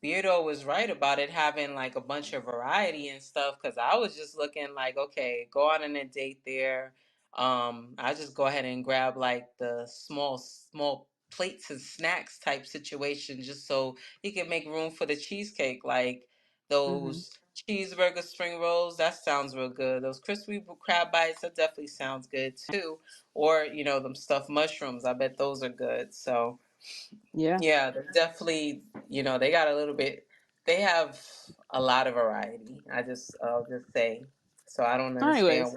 Beardo was right about it having like a bunch of variety and stuff. Because I was just looking like, okay, go out on a date there. I just go ahead and grab like the small plates and snacks type situation, just so he can make room for the cheesecake. Like Hmm. those cheeseburger spring rolls, that sounds real good. Those crispy crab bites, that definitely sounds good too. Or them stuffed mushrooms, I bet those are good. So. Yeah. Yeah, they definitely, they got a little bit, they have a lot of variety. I'll just say. So I don't understand Anyways,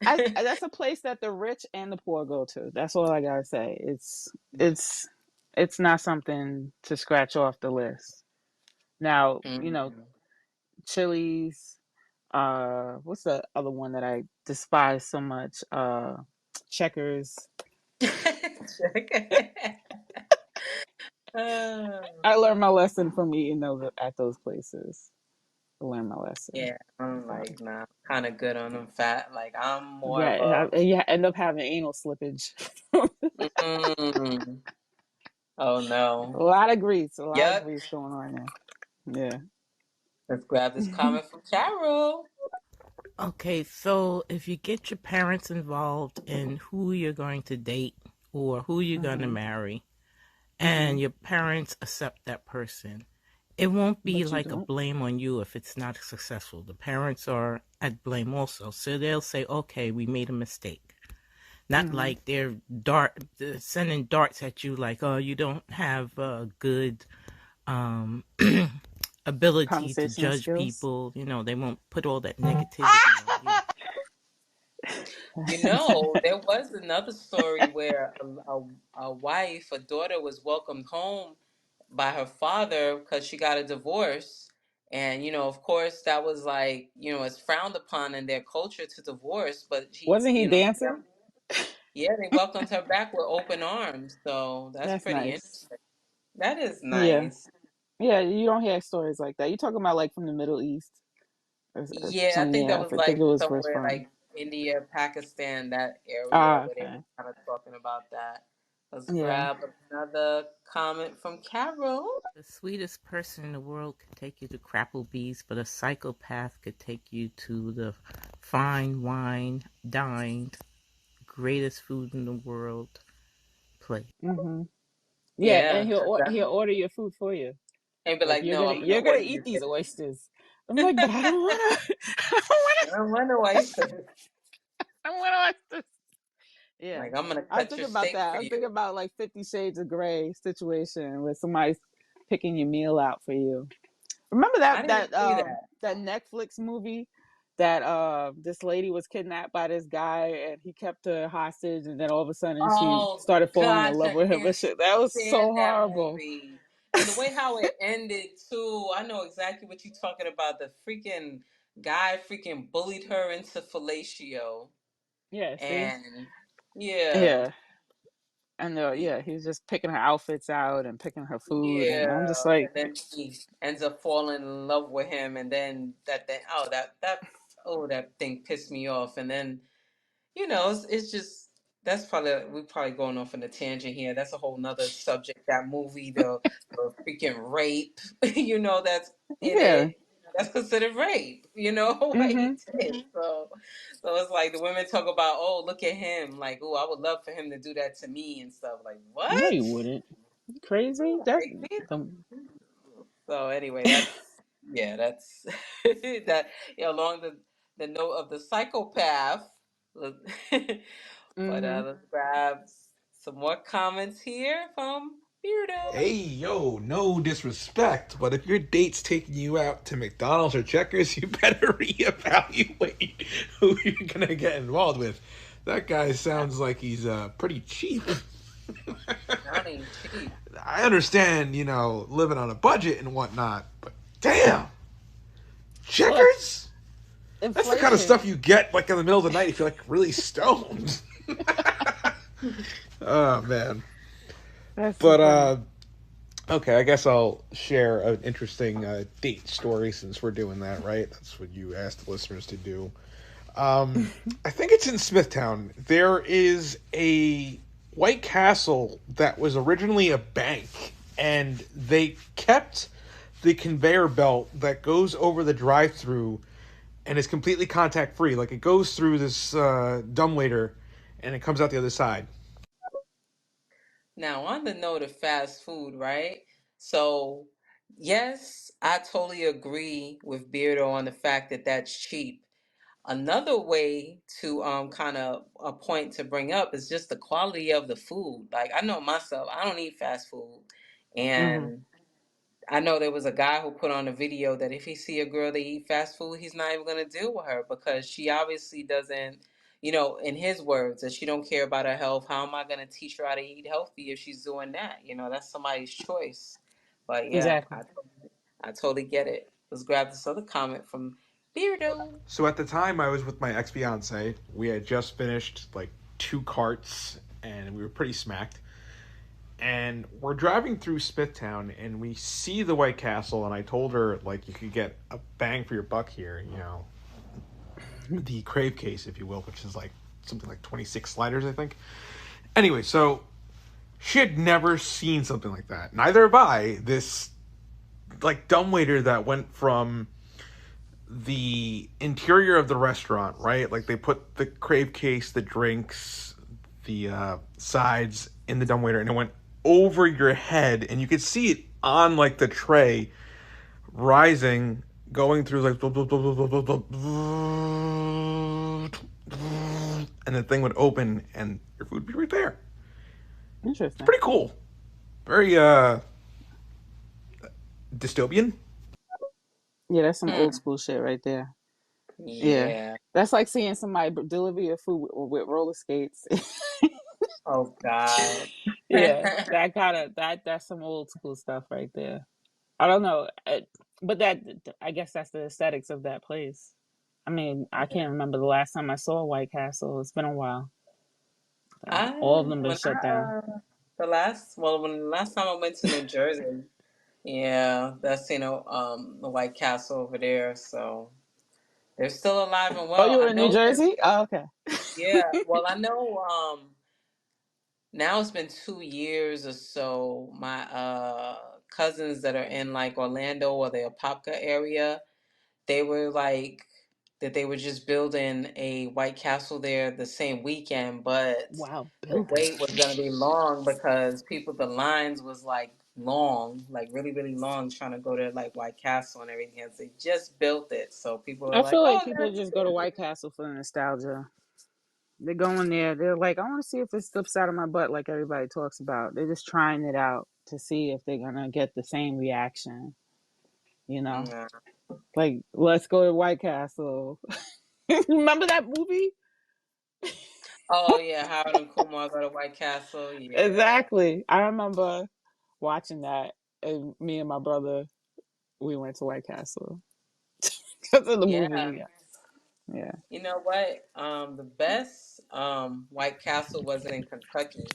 why. that's a place that the rich and the poor go to. That's all I gotta say. It's it's not something to scratch off the list. Now, Mm. Chili's. What's the other one that I despise so much? Checkers. I Oh, learned my lesson from eating those at those places. I learned my lesson. yeah, I'm So like, nah, kind of good on them fat. Like, I'm more of yeah, a, yeah, end up having anal slippage. mm, oh A no. lot of grease, a lot of Yuck. grease going on there. Let's grab this Yeah. comment from Carol. Okay, so if you get your parents involved in who you're going to date or who you're going to Mhm. marry, and Mhm. your parents accept that person, it won't be But you like a don't. blame on you if it's not successful. The parents are at blame also. So they'll say, okay, we made a mistake. Not Mhm. like they're sending darts at you like, oh, you don't have a good um, ability to Conversational judge skills. people. They won't put all that negativity on you. There was another story where a wife, a daughter, was welcomed home by her father because she got a divorce. And, of course, that was like, it's frowned upon in their culture to divorce. But Wasn't he dancing? Yeah, they welcomed her back with open arms. So that's That's pretty nice. interesting. That is Yeah. nice. Yeah, you don't hear stories like that. You talking about like from the Middle East or Yeah, I some, think that yeah, was I think it like was first somewhere from. like India, Pakistan, that area Ah, where they okay. were kind of talking about that. Let's Yeah. grab another comment from Carol. The sweetest person in the world could take you to Crapplebee's, but a psychopath could take you to the fine wine, dined, greatest food in the world place. Mhm. Yeah, and Yeah, he'll exactly. order your food for you. And be Like like, no, I'm gonna you're gonna order eat you these this. oysters. I'm like, but I don't wanna. I don't I wanna. don't want no oysters. I want oysters. Yeah. Like, I'm gonna I was cut your thinking about steak that. for I was you. thinking about like 50 Shades of Grey situation where somebody's picking your meal out for you. Remember I that didn't see that. that Netflix movie that this lady was kidnapped by this guy and he kept her hostage and then all of a sudden she Oh started falling in gosh, love I with him and can't shit. That was stand so that horrible. movie. And the way how it ended too, I know exactly what you're talking about. The freaking guy freaking bullied her into fellatio. Yeah, see? And yeah, Yeah. And yeah, he was just picking her outfits out and picking her food and I'm just yeah. like, And then she ends up falling in love with him and then oh that thing pissed me off. And then it's just that's probably we're probably going off on a tangent here. That's a whole nother subject. That movie, the freaking rape, that's in yeah. it. That's considered rape. What he Mhm. did. So it's like the women talk about, oh, look at him, like, oh, I would love for him to do that to me and stuff. Like No, what? you wouldn't. Crazy? That's Crazy? the So anyway, that's that along the note of the psychopath. But mhm. let's grab some more comments here from Beardo. Hey, yo, no disrespect, but if your date's taking you out to McDonald's or Checkers, you better reevaluate who you're gonna get involved with. That guy sounds like he's pretty cheap. That ain't cheap. I understand, living on a budget and whatnot, but damn, Look, Checkers? That's the kind of inflation. stuff you get like in the middle of the night if you're like really stoned. Oh man. That's too But funny. okay, I guess I'll share an interesting date story since we're doing that, right? That's what you asked the listeners to do. I think it's in Smithtown. There is a White Castle that was originally a bank, and they kept the conveyor belt that goes over the drive-through and is completely contact free. Like it goes through this dumbwaiter, and it comes out the other side. Now, on the note of fast food, right? So, yes, I totally agree with Beardo on the fact that that's cheap. Another way to kind of a point to bring up is just the quality of the food. Like I know myself, I don't eat fast food, Mhm. and I know there was a guy who put on a video that if he see a girl that eat fast food, he's not even gonna deal with her because she obviously doesn't, in his words, that she don't care about her health. How am I gonna teach her how to eat healthy if she's doing that? That's somebody's choice. But yeah, Exactly. I totally get it. Let's grab this other comment from Beardo. So at the time, I was with my ex fiance. We had just finished like 2 carts, and we were pretty smacked. And we're driving through Smithtown, and we see the White Castle. And I told her like you could get a bang for your buck here. The crave case, if you will, which is like something like 26 sliders, I think. Anyway, so she had never seen something like that. Neither have I. This like dumbwaiter that went from the interior of the restaurant, right? Like they put the crave case, the drinks, the sides in the dumbwaiter, and it went over your head, and you could see it on like the tray, rising, going through like, and the thing would open, and your food would be right there. It's Interesting. pretty cool. Very dystopian. Yeah, that's some old Hmm. school shit right there. Yeah. Yeah. That's like seeing somebody deliver your food with roller skates. Oh God. Yeah, that kind of that's some old school stuff right there. I don't know, but I guess that's the aesthetics of that place. I mean, I can't remember the last time I saw White Castle. It's been a while. All of them been When shut down. when the last time I went to New Jersey, yeah, that's the White Castle over there. So they're still alive and Oh, well. you were I in New know that. Jersey? Oh, okay. Yeah, well, I know. Now it's been 2 years or so. My cousins that are in like Orlando or the Apopka area, they were like that they were just building a White Castle there the same weekend, but Wow, the building. wait was gonna be long because the lines was like long, like really, really long trying to go to like White Castle and everything. And they just built it. So people were I like, feel like oh, people that's just go to White Castle for the nostalgia. They're going there. They're like, I want to see if it slips out of my butt, like everybody talks about. They're just trying it out to see if they're gonna get the same reaction. You know, nah. like let's go to White Castle. Remember that movie? Oh yeah, Howard and Kumar go to White Castle. Yeah. Exactly. I remember watching that, and me and my brother, we went to White Castle because of the Yeah. movie. Yeah. Yeah. You know what? The best White Castle was in Kentucky.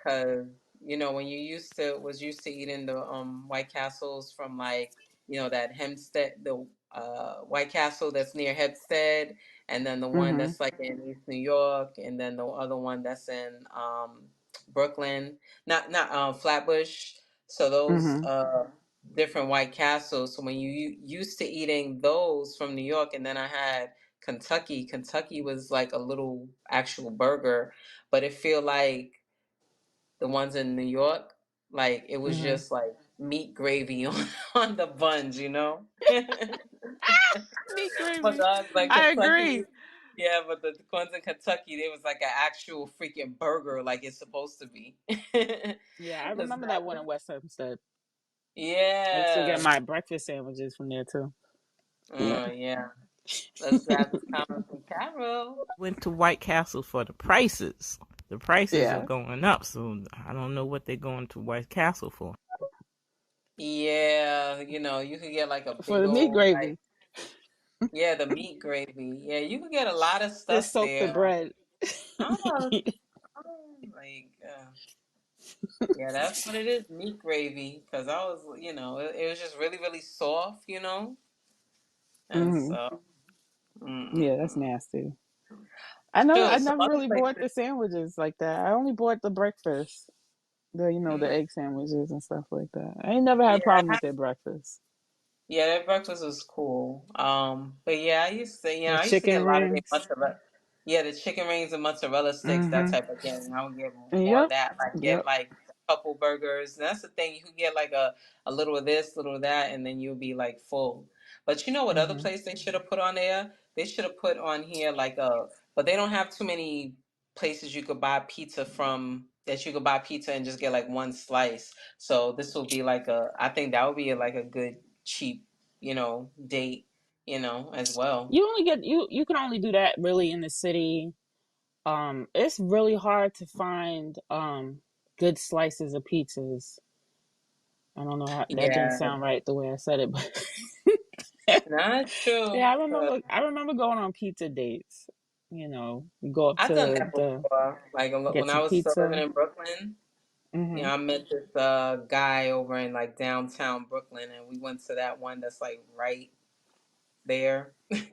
Cause when you used to eating the White Castles from like that Hempstead, the White Castle that's near Hempstead, and then the one Mhm. that's like in East New York, and then the other one that's in Brooklyn, not Flatbush. So those Mhm. different White Castles. So when you used to eating those from New York, and then I had Kentucky. Kentucky was like a little actual burger, but it feel like the ones in New York, like it was Mhm. just like meat gravy on on the buns. Meat But gravy. the ones like I Kentucky, agree. yeah, but the ones in Kentucky, they was like an actual freaking burger, like it's supposed to be. Yeah, I It's remember that one not. in West Hempstead. I used to get Yeah. my breakfast sandwiches from there too. Yeah. Oh yeah. Let's grab this comment from Carol. Went to White Castle for the prices. The prices are Yeah. going up, so I don't know what they're going to White Castle for. Yeah, you could get like a For big the meat old like gravy, yeah, the meat gravy. Yeah, you could get a lot of just stuff soak the there. bread. I don't know. Like, yeah, that's what it is, meat gravy. Because I was, it was just really, really soft. And Mhm. so, Yeah, that's mm-mm-mm. nasty. I Sure, some never other really bought places, the sandwiches like that. I only bought the breakfast. The hmm egg sandwiches and stuff like that. I ain't never had a problem yeah, with their breakfast. yeah, their breakfast was cool. But yeah, The I used to chicken get a lot of their rings. mozzarella. Yeah, the chicken rings and mozzarella sticks, that Mhm. type of thing. I would get more of Yep. that. Like get Yep. like a couple burgers. And that's the thing. You could get like a little of this, little of that, and then you'll be like full. But you know what other Mhm. place they should have put on there? They should have put on here like but they don't have too many places you could buy pizza from that you could buy pizza and just get like one slice. So this will be like I think that would be like a good cheap, date, as well. You only get you can only do that really in the city. It's really hard to find good slices of pizzas. I don't know how that didn't Yeah, sound right the way I said it, but not yeah, true. I remember going on pizza dates. You go up I've done to that the before. Like get when I some was still living pizza. in Brooklyn, Mhm. I met this guy over in like downtown Brooklyn, and we went to that one that's like right there, right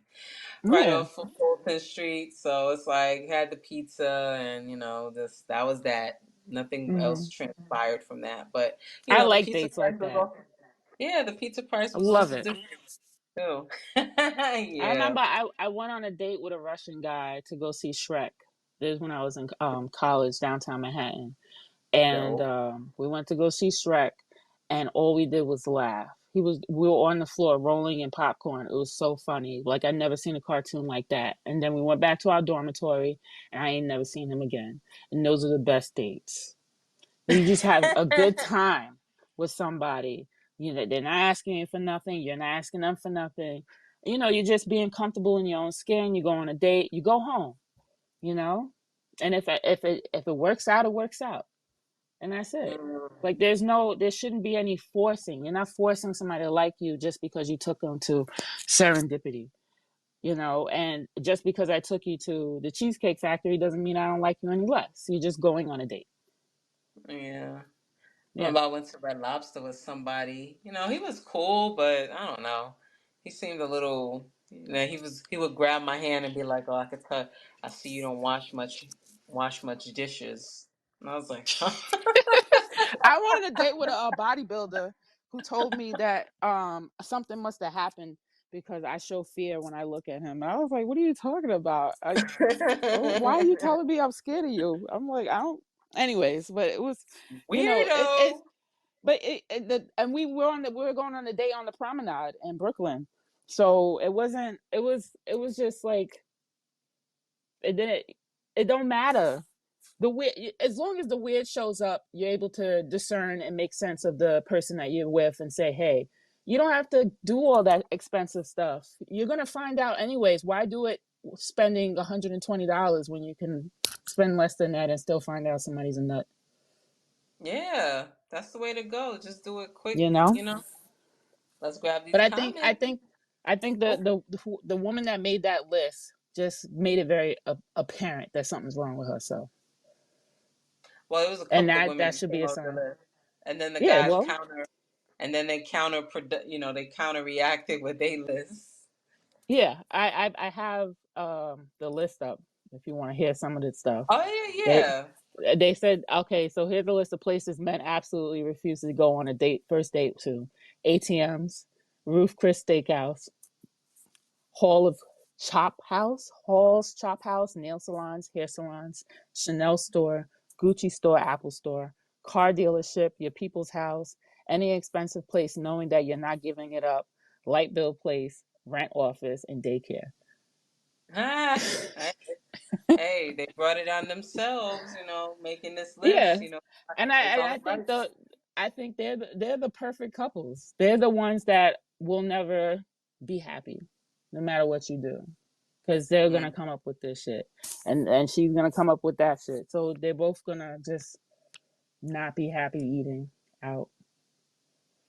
Yeah. off of Fulton Street. So it's like had the pizza, and this that was that. Nothing else Mhm. transpired from that, but I the like pizza dates price like was that. also yeah, the pizza price I was love also it. different too. I Yeah, remember I went on a date with a Russian guy to go see Shrek. This is when I was in college downtown Manhattan, and dope. we went to go see Shrek, and all we did was laugh. We were on the floor rolling in popcorn. It was so funny. Like I'd never seen a cartoon like that. And then we went back to our dormitory, and I ain't never seen him again. And those are the best dates. You just have a good time with somebody. They're not asking you for nothing. You're not asking them for nothing. You're just being comfortable in your own skin. You go on a date. You go home. You know, and if it works out, it works out, and that's it. Mm. Like there shouldn't be any forcing. You're not forcing somebody to like you just because you took them to serendipity. And just because I took you to the Cheesecake Factory doesn't mean I don't like you any less. You're just going on a date. Yeah. I Yeah. remember I went to Red Lobster with somebody. He was cool, but I don't know. He seemed a little. He would grab my hand and be like, "Oh, I could tell. I see you don't wash much dishes." And I was like, I wanted a date with a bodybuilder who told me that something must have happened because I show fear when I look at him. And I was like, "What are you talking about? Why are you telling me I'm scared of you?" I'm like, "I don't." Anyways, but it was, it weirdo. but and we were going on a date on the promenade in Brooklyn, so it wasn't. It was just like it didn't. It don't matter. The weird, as long as the weird shows up, you're able to discern and make sense of the person that you're with and say, hey, you don't have to do all that expensive stuff. You're going to find out anyways. Why do it spending $120 when you can spend less than that and still find out somebody's a nut? Yeah, that's the way to go. Just do it quick. You know? Let's grab But these I think I comments. think I think Oh, the woman that made that list just made it very apparent that something's wrong with herself, well, it was a and couple of that women should that be came a out the sign. list, and then the Yeah, guys well, counter, and then they counter reacted with their lists. yeah, I have the list up if you want to hear some of the stuff. Oh yeah, They yeah. they said, okay, so here's a list of places men absolutely refuse to go on a first date to: ATMs, Roof Chris Steakhouse, Hall of Hall's Chop House, nail salons, hair salons, Chanel store, Gucci store, Apple store, car dealership, your people's house, any expensive place knowing that you're not giving it up, light bill place, rent office, and daycare. Ah, hey, hey, they brought it on themselves. Making this list. Yeah, and I It's and all I think right. they're the perfect couples. They're the ones that will never be happy, no matter what you do, because they're gonna Mm, come up with this shit, and she's gonna come up with that shit. So they're both gonna just not be happy eating out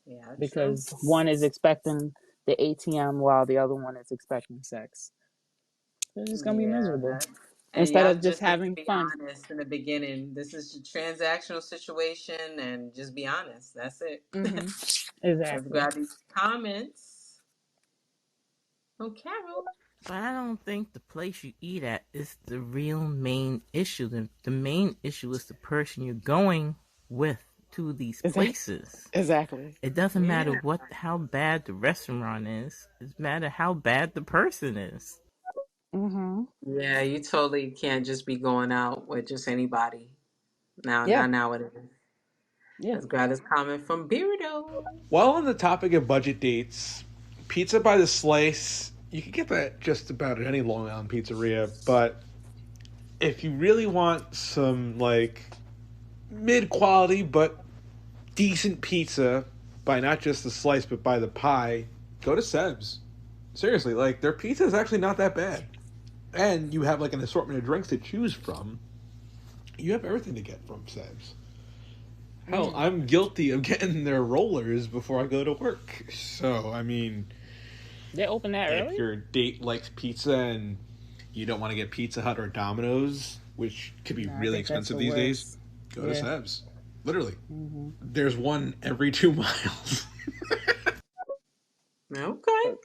yeah, true. because one is expecting the ATM while the other one is expecting sex. They're just gonna be Yeah, miserable and instead y'all of just just need to having be fun. honest in the beginning. This is a transactional situation, and just be honest. That's it. Hmm. Let's Exactly. grab these comments. Oh, Carol. But I don't think the place you eat at is the real main issue. The main issue is the person you're going with to these places. Exactly. It doesn't matter Yeah. how bad the restaurant is. It matters how bad the person is. Mm-hmm. Yeah, you totally can't just be going out with just anybody. Now, Yeah. not nowadays. Yeah. Let's grab this comment from Beardo. While on the topic of budget dates, pizza by the slice, you can get that just about at any Long Island pizzeria, but if you really want some like mid quality but decent pizza by not just the slice but by the pie, go to Seb's. Seriously, like their pizza is actually not that bad. And you have like an assortment of drinks to choose from. You have everything to get from Seb's. Hell, Mm. I'm guilty of getting their rollers before I go to work. So, I mean, They open that if early? your date likes pizza and you don't want to get Pizza Hut or Domino's, which could be No, I really think that's expensive the these days, worst. go to Yeah. Seb's. Literally. Mm-hmm. There's one every 2 miles. Okay.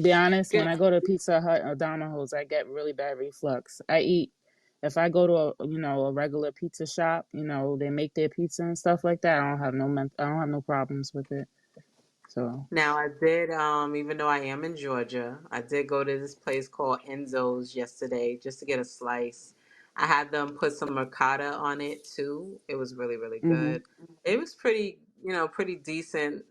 Be honest, when Good. I go to Pizza Hut or Domino's, I get really bad reflux. If I go to a regular pizza shop, they make their pizza and stuff like that. I don't have no problems with it. So. Now I did, even though I am in Georgia, I did go to this place called Enzo's yesterday just to get a slice. I had them put some ricotta on it too. It was really, really Mm-hmm. good. It was pretty decent,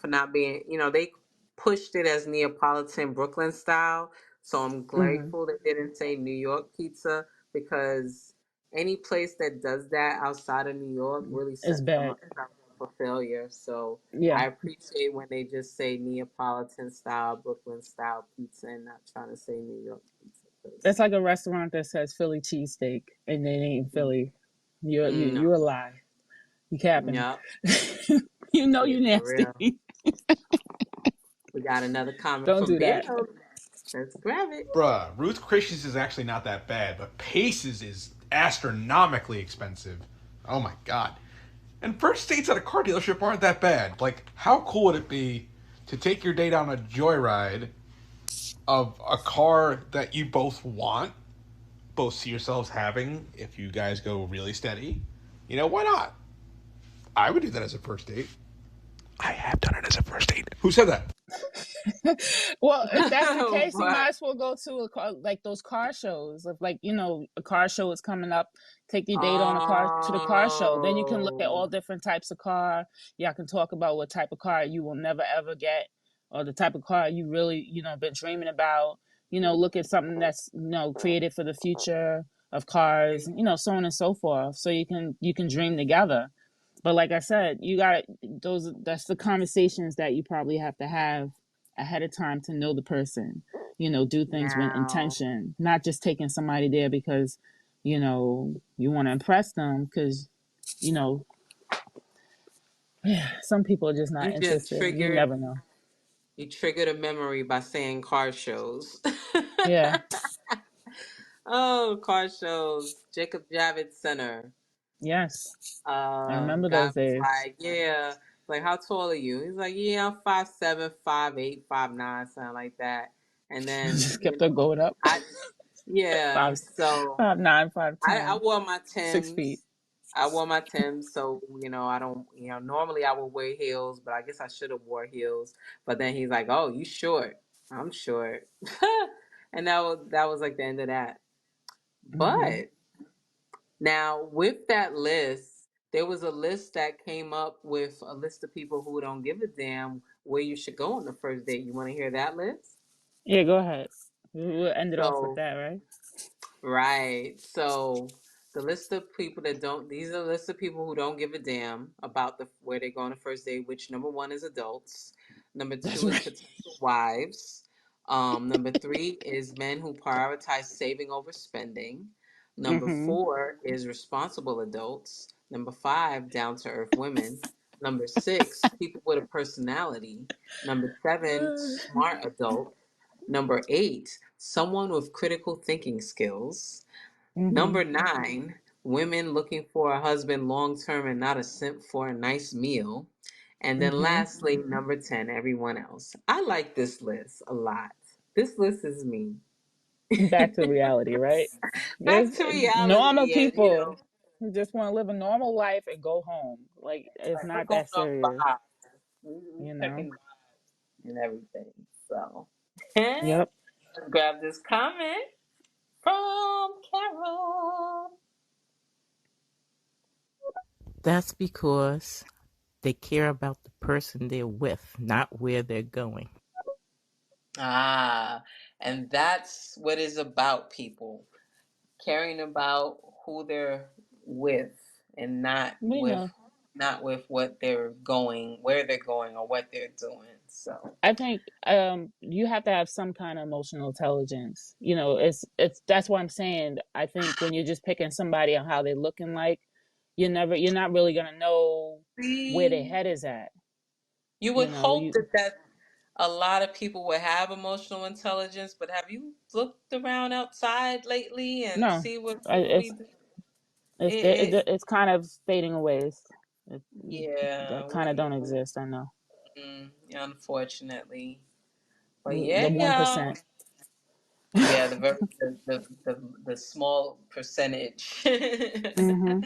for not being, they pushed it as Neapolitan Brooklyn style. So I'm Mm-hmm. grateful they didn't say New York pizza because any place that does that outside of New York really It's sets them bad. up for failure. So Yeah. I appreciate when they just say Neapolitan style, Brooklyn style pizza, and not trying to say New York pizza. That's 'Cause, like a restaurant that says Philly cheesesteak and they ain't Philly. You a no, lie. You capping. yeah, You know yeah, you for nasty. real. We got another comment Don't from do that. Beardo. Let's grab it. Bruh, Ruth Christians is actually not that bad, but Paces is astronomically expensive. Oh my god. And first dates at a car dealership aren't that bad. Like, how cool would it be to take your date on a joyride of a car that you both want, both see yourselves having if you guys go really steady? You know, why not? I would do that as a first date. I have done it as a first date. Who said that? Well, if that's the case, you might What? as well go to a car, like those car shows. If, like, a car show is coming up, take your date on a car to the car show. Then you can look at all Oh, different types of car. Y'all can talk about what type of car you will never ever get, or the type of car you really, been dreaming about. Look at something that's created for the future of cars. So on and so forth. So you can dream together. But like I said, you got those. That's the conversations that you probably have to have ahead of time to know the person. Do things with now intention, not just taking somebody there because you want to impress them. Because you know some people are just not you just interested. You never know. triggered a memory by saying car shows. Yeah. Oh, car shows. Jacob Javits Center. Yes. I remember Guy those was days. like, yeah. Like, how tall are you? He's like, yeah, I'm 5'7", 5'8", 5'9", something like that. And then, Just kept on going up. I yeah. five, So 5'9", five I ten, wore my 6 feet. Tims. I wore my Tims, so I don't. Normally I would wear heels, but I guess I should have wore heels. But then he's like, "Oh, you short? I'm short," and that was like the end of that. Hmm. But now with that list, there was a list that came up with a list of people who don't give a damn where you should go on the first date. You want to hear that list? Yeah, go ahead. We'll end it off with So that, right? right. So the list of people that don't these are the list of people who don't give a damn about the where they go on the first date, which number one is adults. Number That's two is right. potential wives. Number three is men who prioritize saving over spending. Number Hmm. four is responsible adults. Number five, down to earth women. Number six, people with a personality. Number seven, smart adults. Number eight, someone with critical thinking skills. Hmm. Number nine, women looking for a husband long term and not a simp for a nice meal. And then Hmm. lastly, number 10, everyone else. I like this list a lot. This list is me. Back to reality, right? There's Back to normal reality, and people who just want to live a normal life and go home. Like, it's like we're not going that off serious, vibes. We you know? checking vibes and everything. So Yep. let's grab this comment from Carol. That's because they care about the person they're with, not where they're going. Ah, and that's what is about people caring about who they're with and You know, not with what they're going, where they're going or what they're doing. So I think you have to have some kind of emotional intelligence. It's that's what I'm saying. I think when you're just picking somebody on how they're looking like, you're not really gonna know where their see, head is at. you would You know, hope you that a lot of people would have emotional intelligence, but have you looked around outside lately and no, see what I- people it's be doing? it's It it's kind of fading away. It, yeah, that kind of don't exist. I know unfortunately. But the yeah, one y'all. percent. Yeah, the small percentage. Mm-hmm.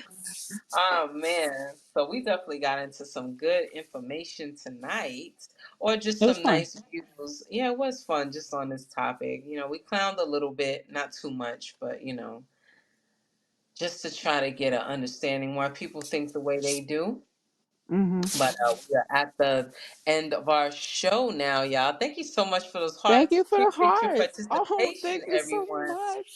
Oh man. So we definitely got into some good information tonight. Or just It was some fun. nice views. Yeah, it was fun just on this topic. We clowned a little bit, not too much, but just to try to get an understanding why people think the way they do. Mm-hmm. But we are at the end of our show now, y'all. Thank you so much for those Thank hearts. you for the Appreciate your hearts. Oh, participation, thank you so everyone. much.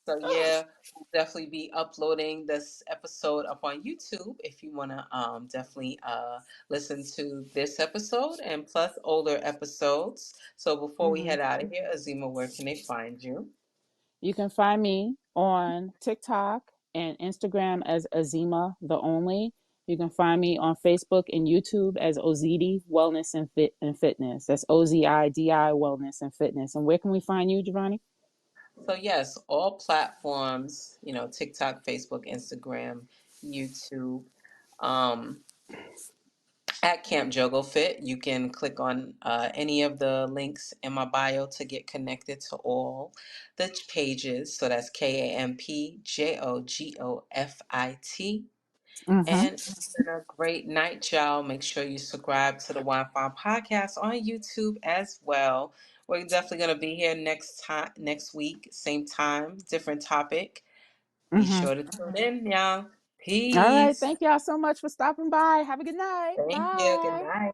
So yeah, we'll definitely be uploading this episode up on YouTube if you want to definitely listen to this episode and plus older episodes. So before we Mm-hmm. head out of here, Azima, where can they find you? You can find me on TikTok and Instagram as Azima the Only. You can find me on Facebook and YouTube as Ozidi Wellness and Fitness. That's Ozidi Wellness and Fitness. And where can we find you, Giovanni? So yes, all platforms, TikTok, Facebook, Instagram, YouTube. Um, at Camp Jogo Fit, you can click on any of the links in my bio to get connected to all the pages. So that's KampJogofit. Mm-hmm. And it's been a great night, y'all. Make sure you subscribe to the WINEFINE podcast on YouTube as well. We're definitely gonna be here next week, same time, different topic. Be Mm-hmm. sure to tune in, y'all. All right. Peace. Thank y'all so much for stopping by. Have a good night. Thank you. Good Bye. night.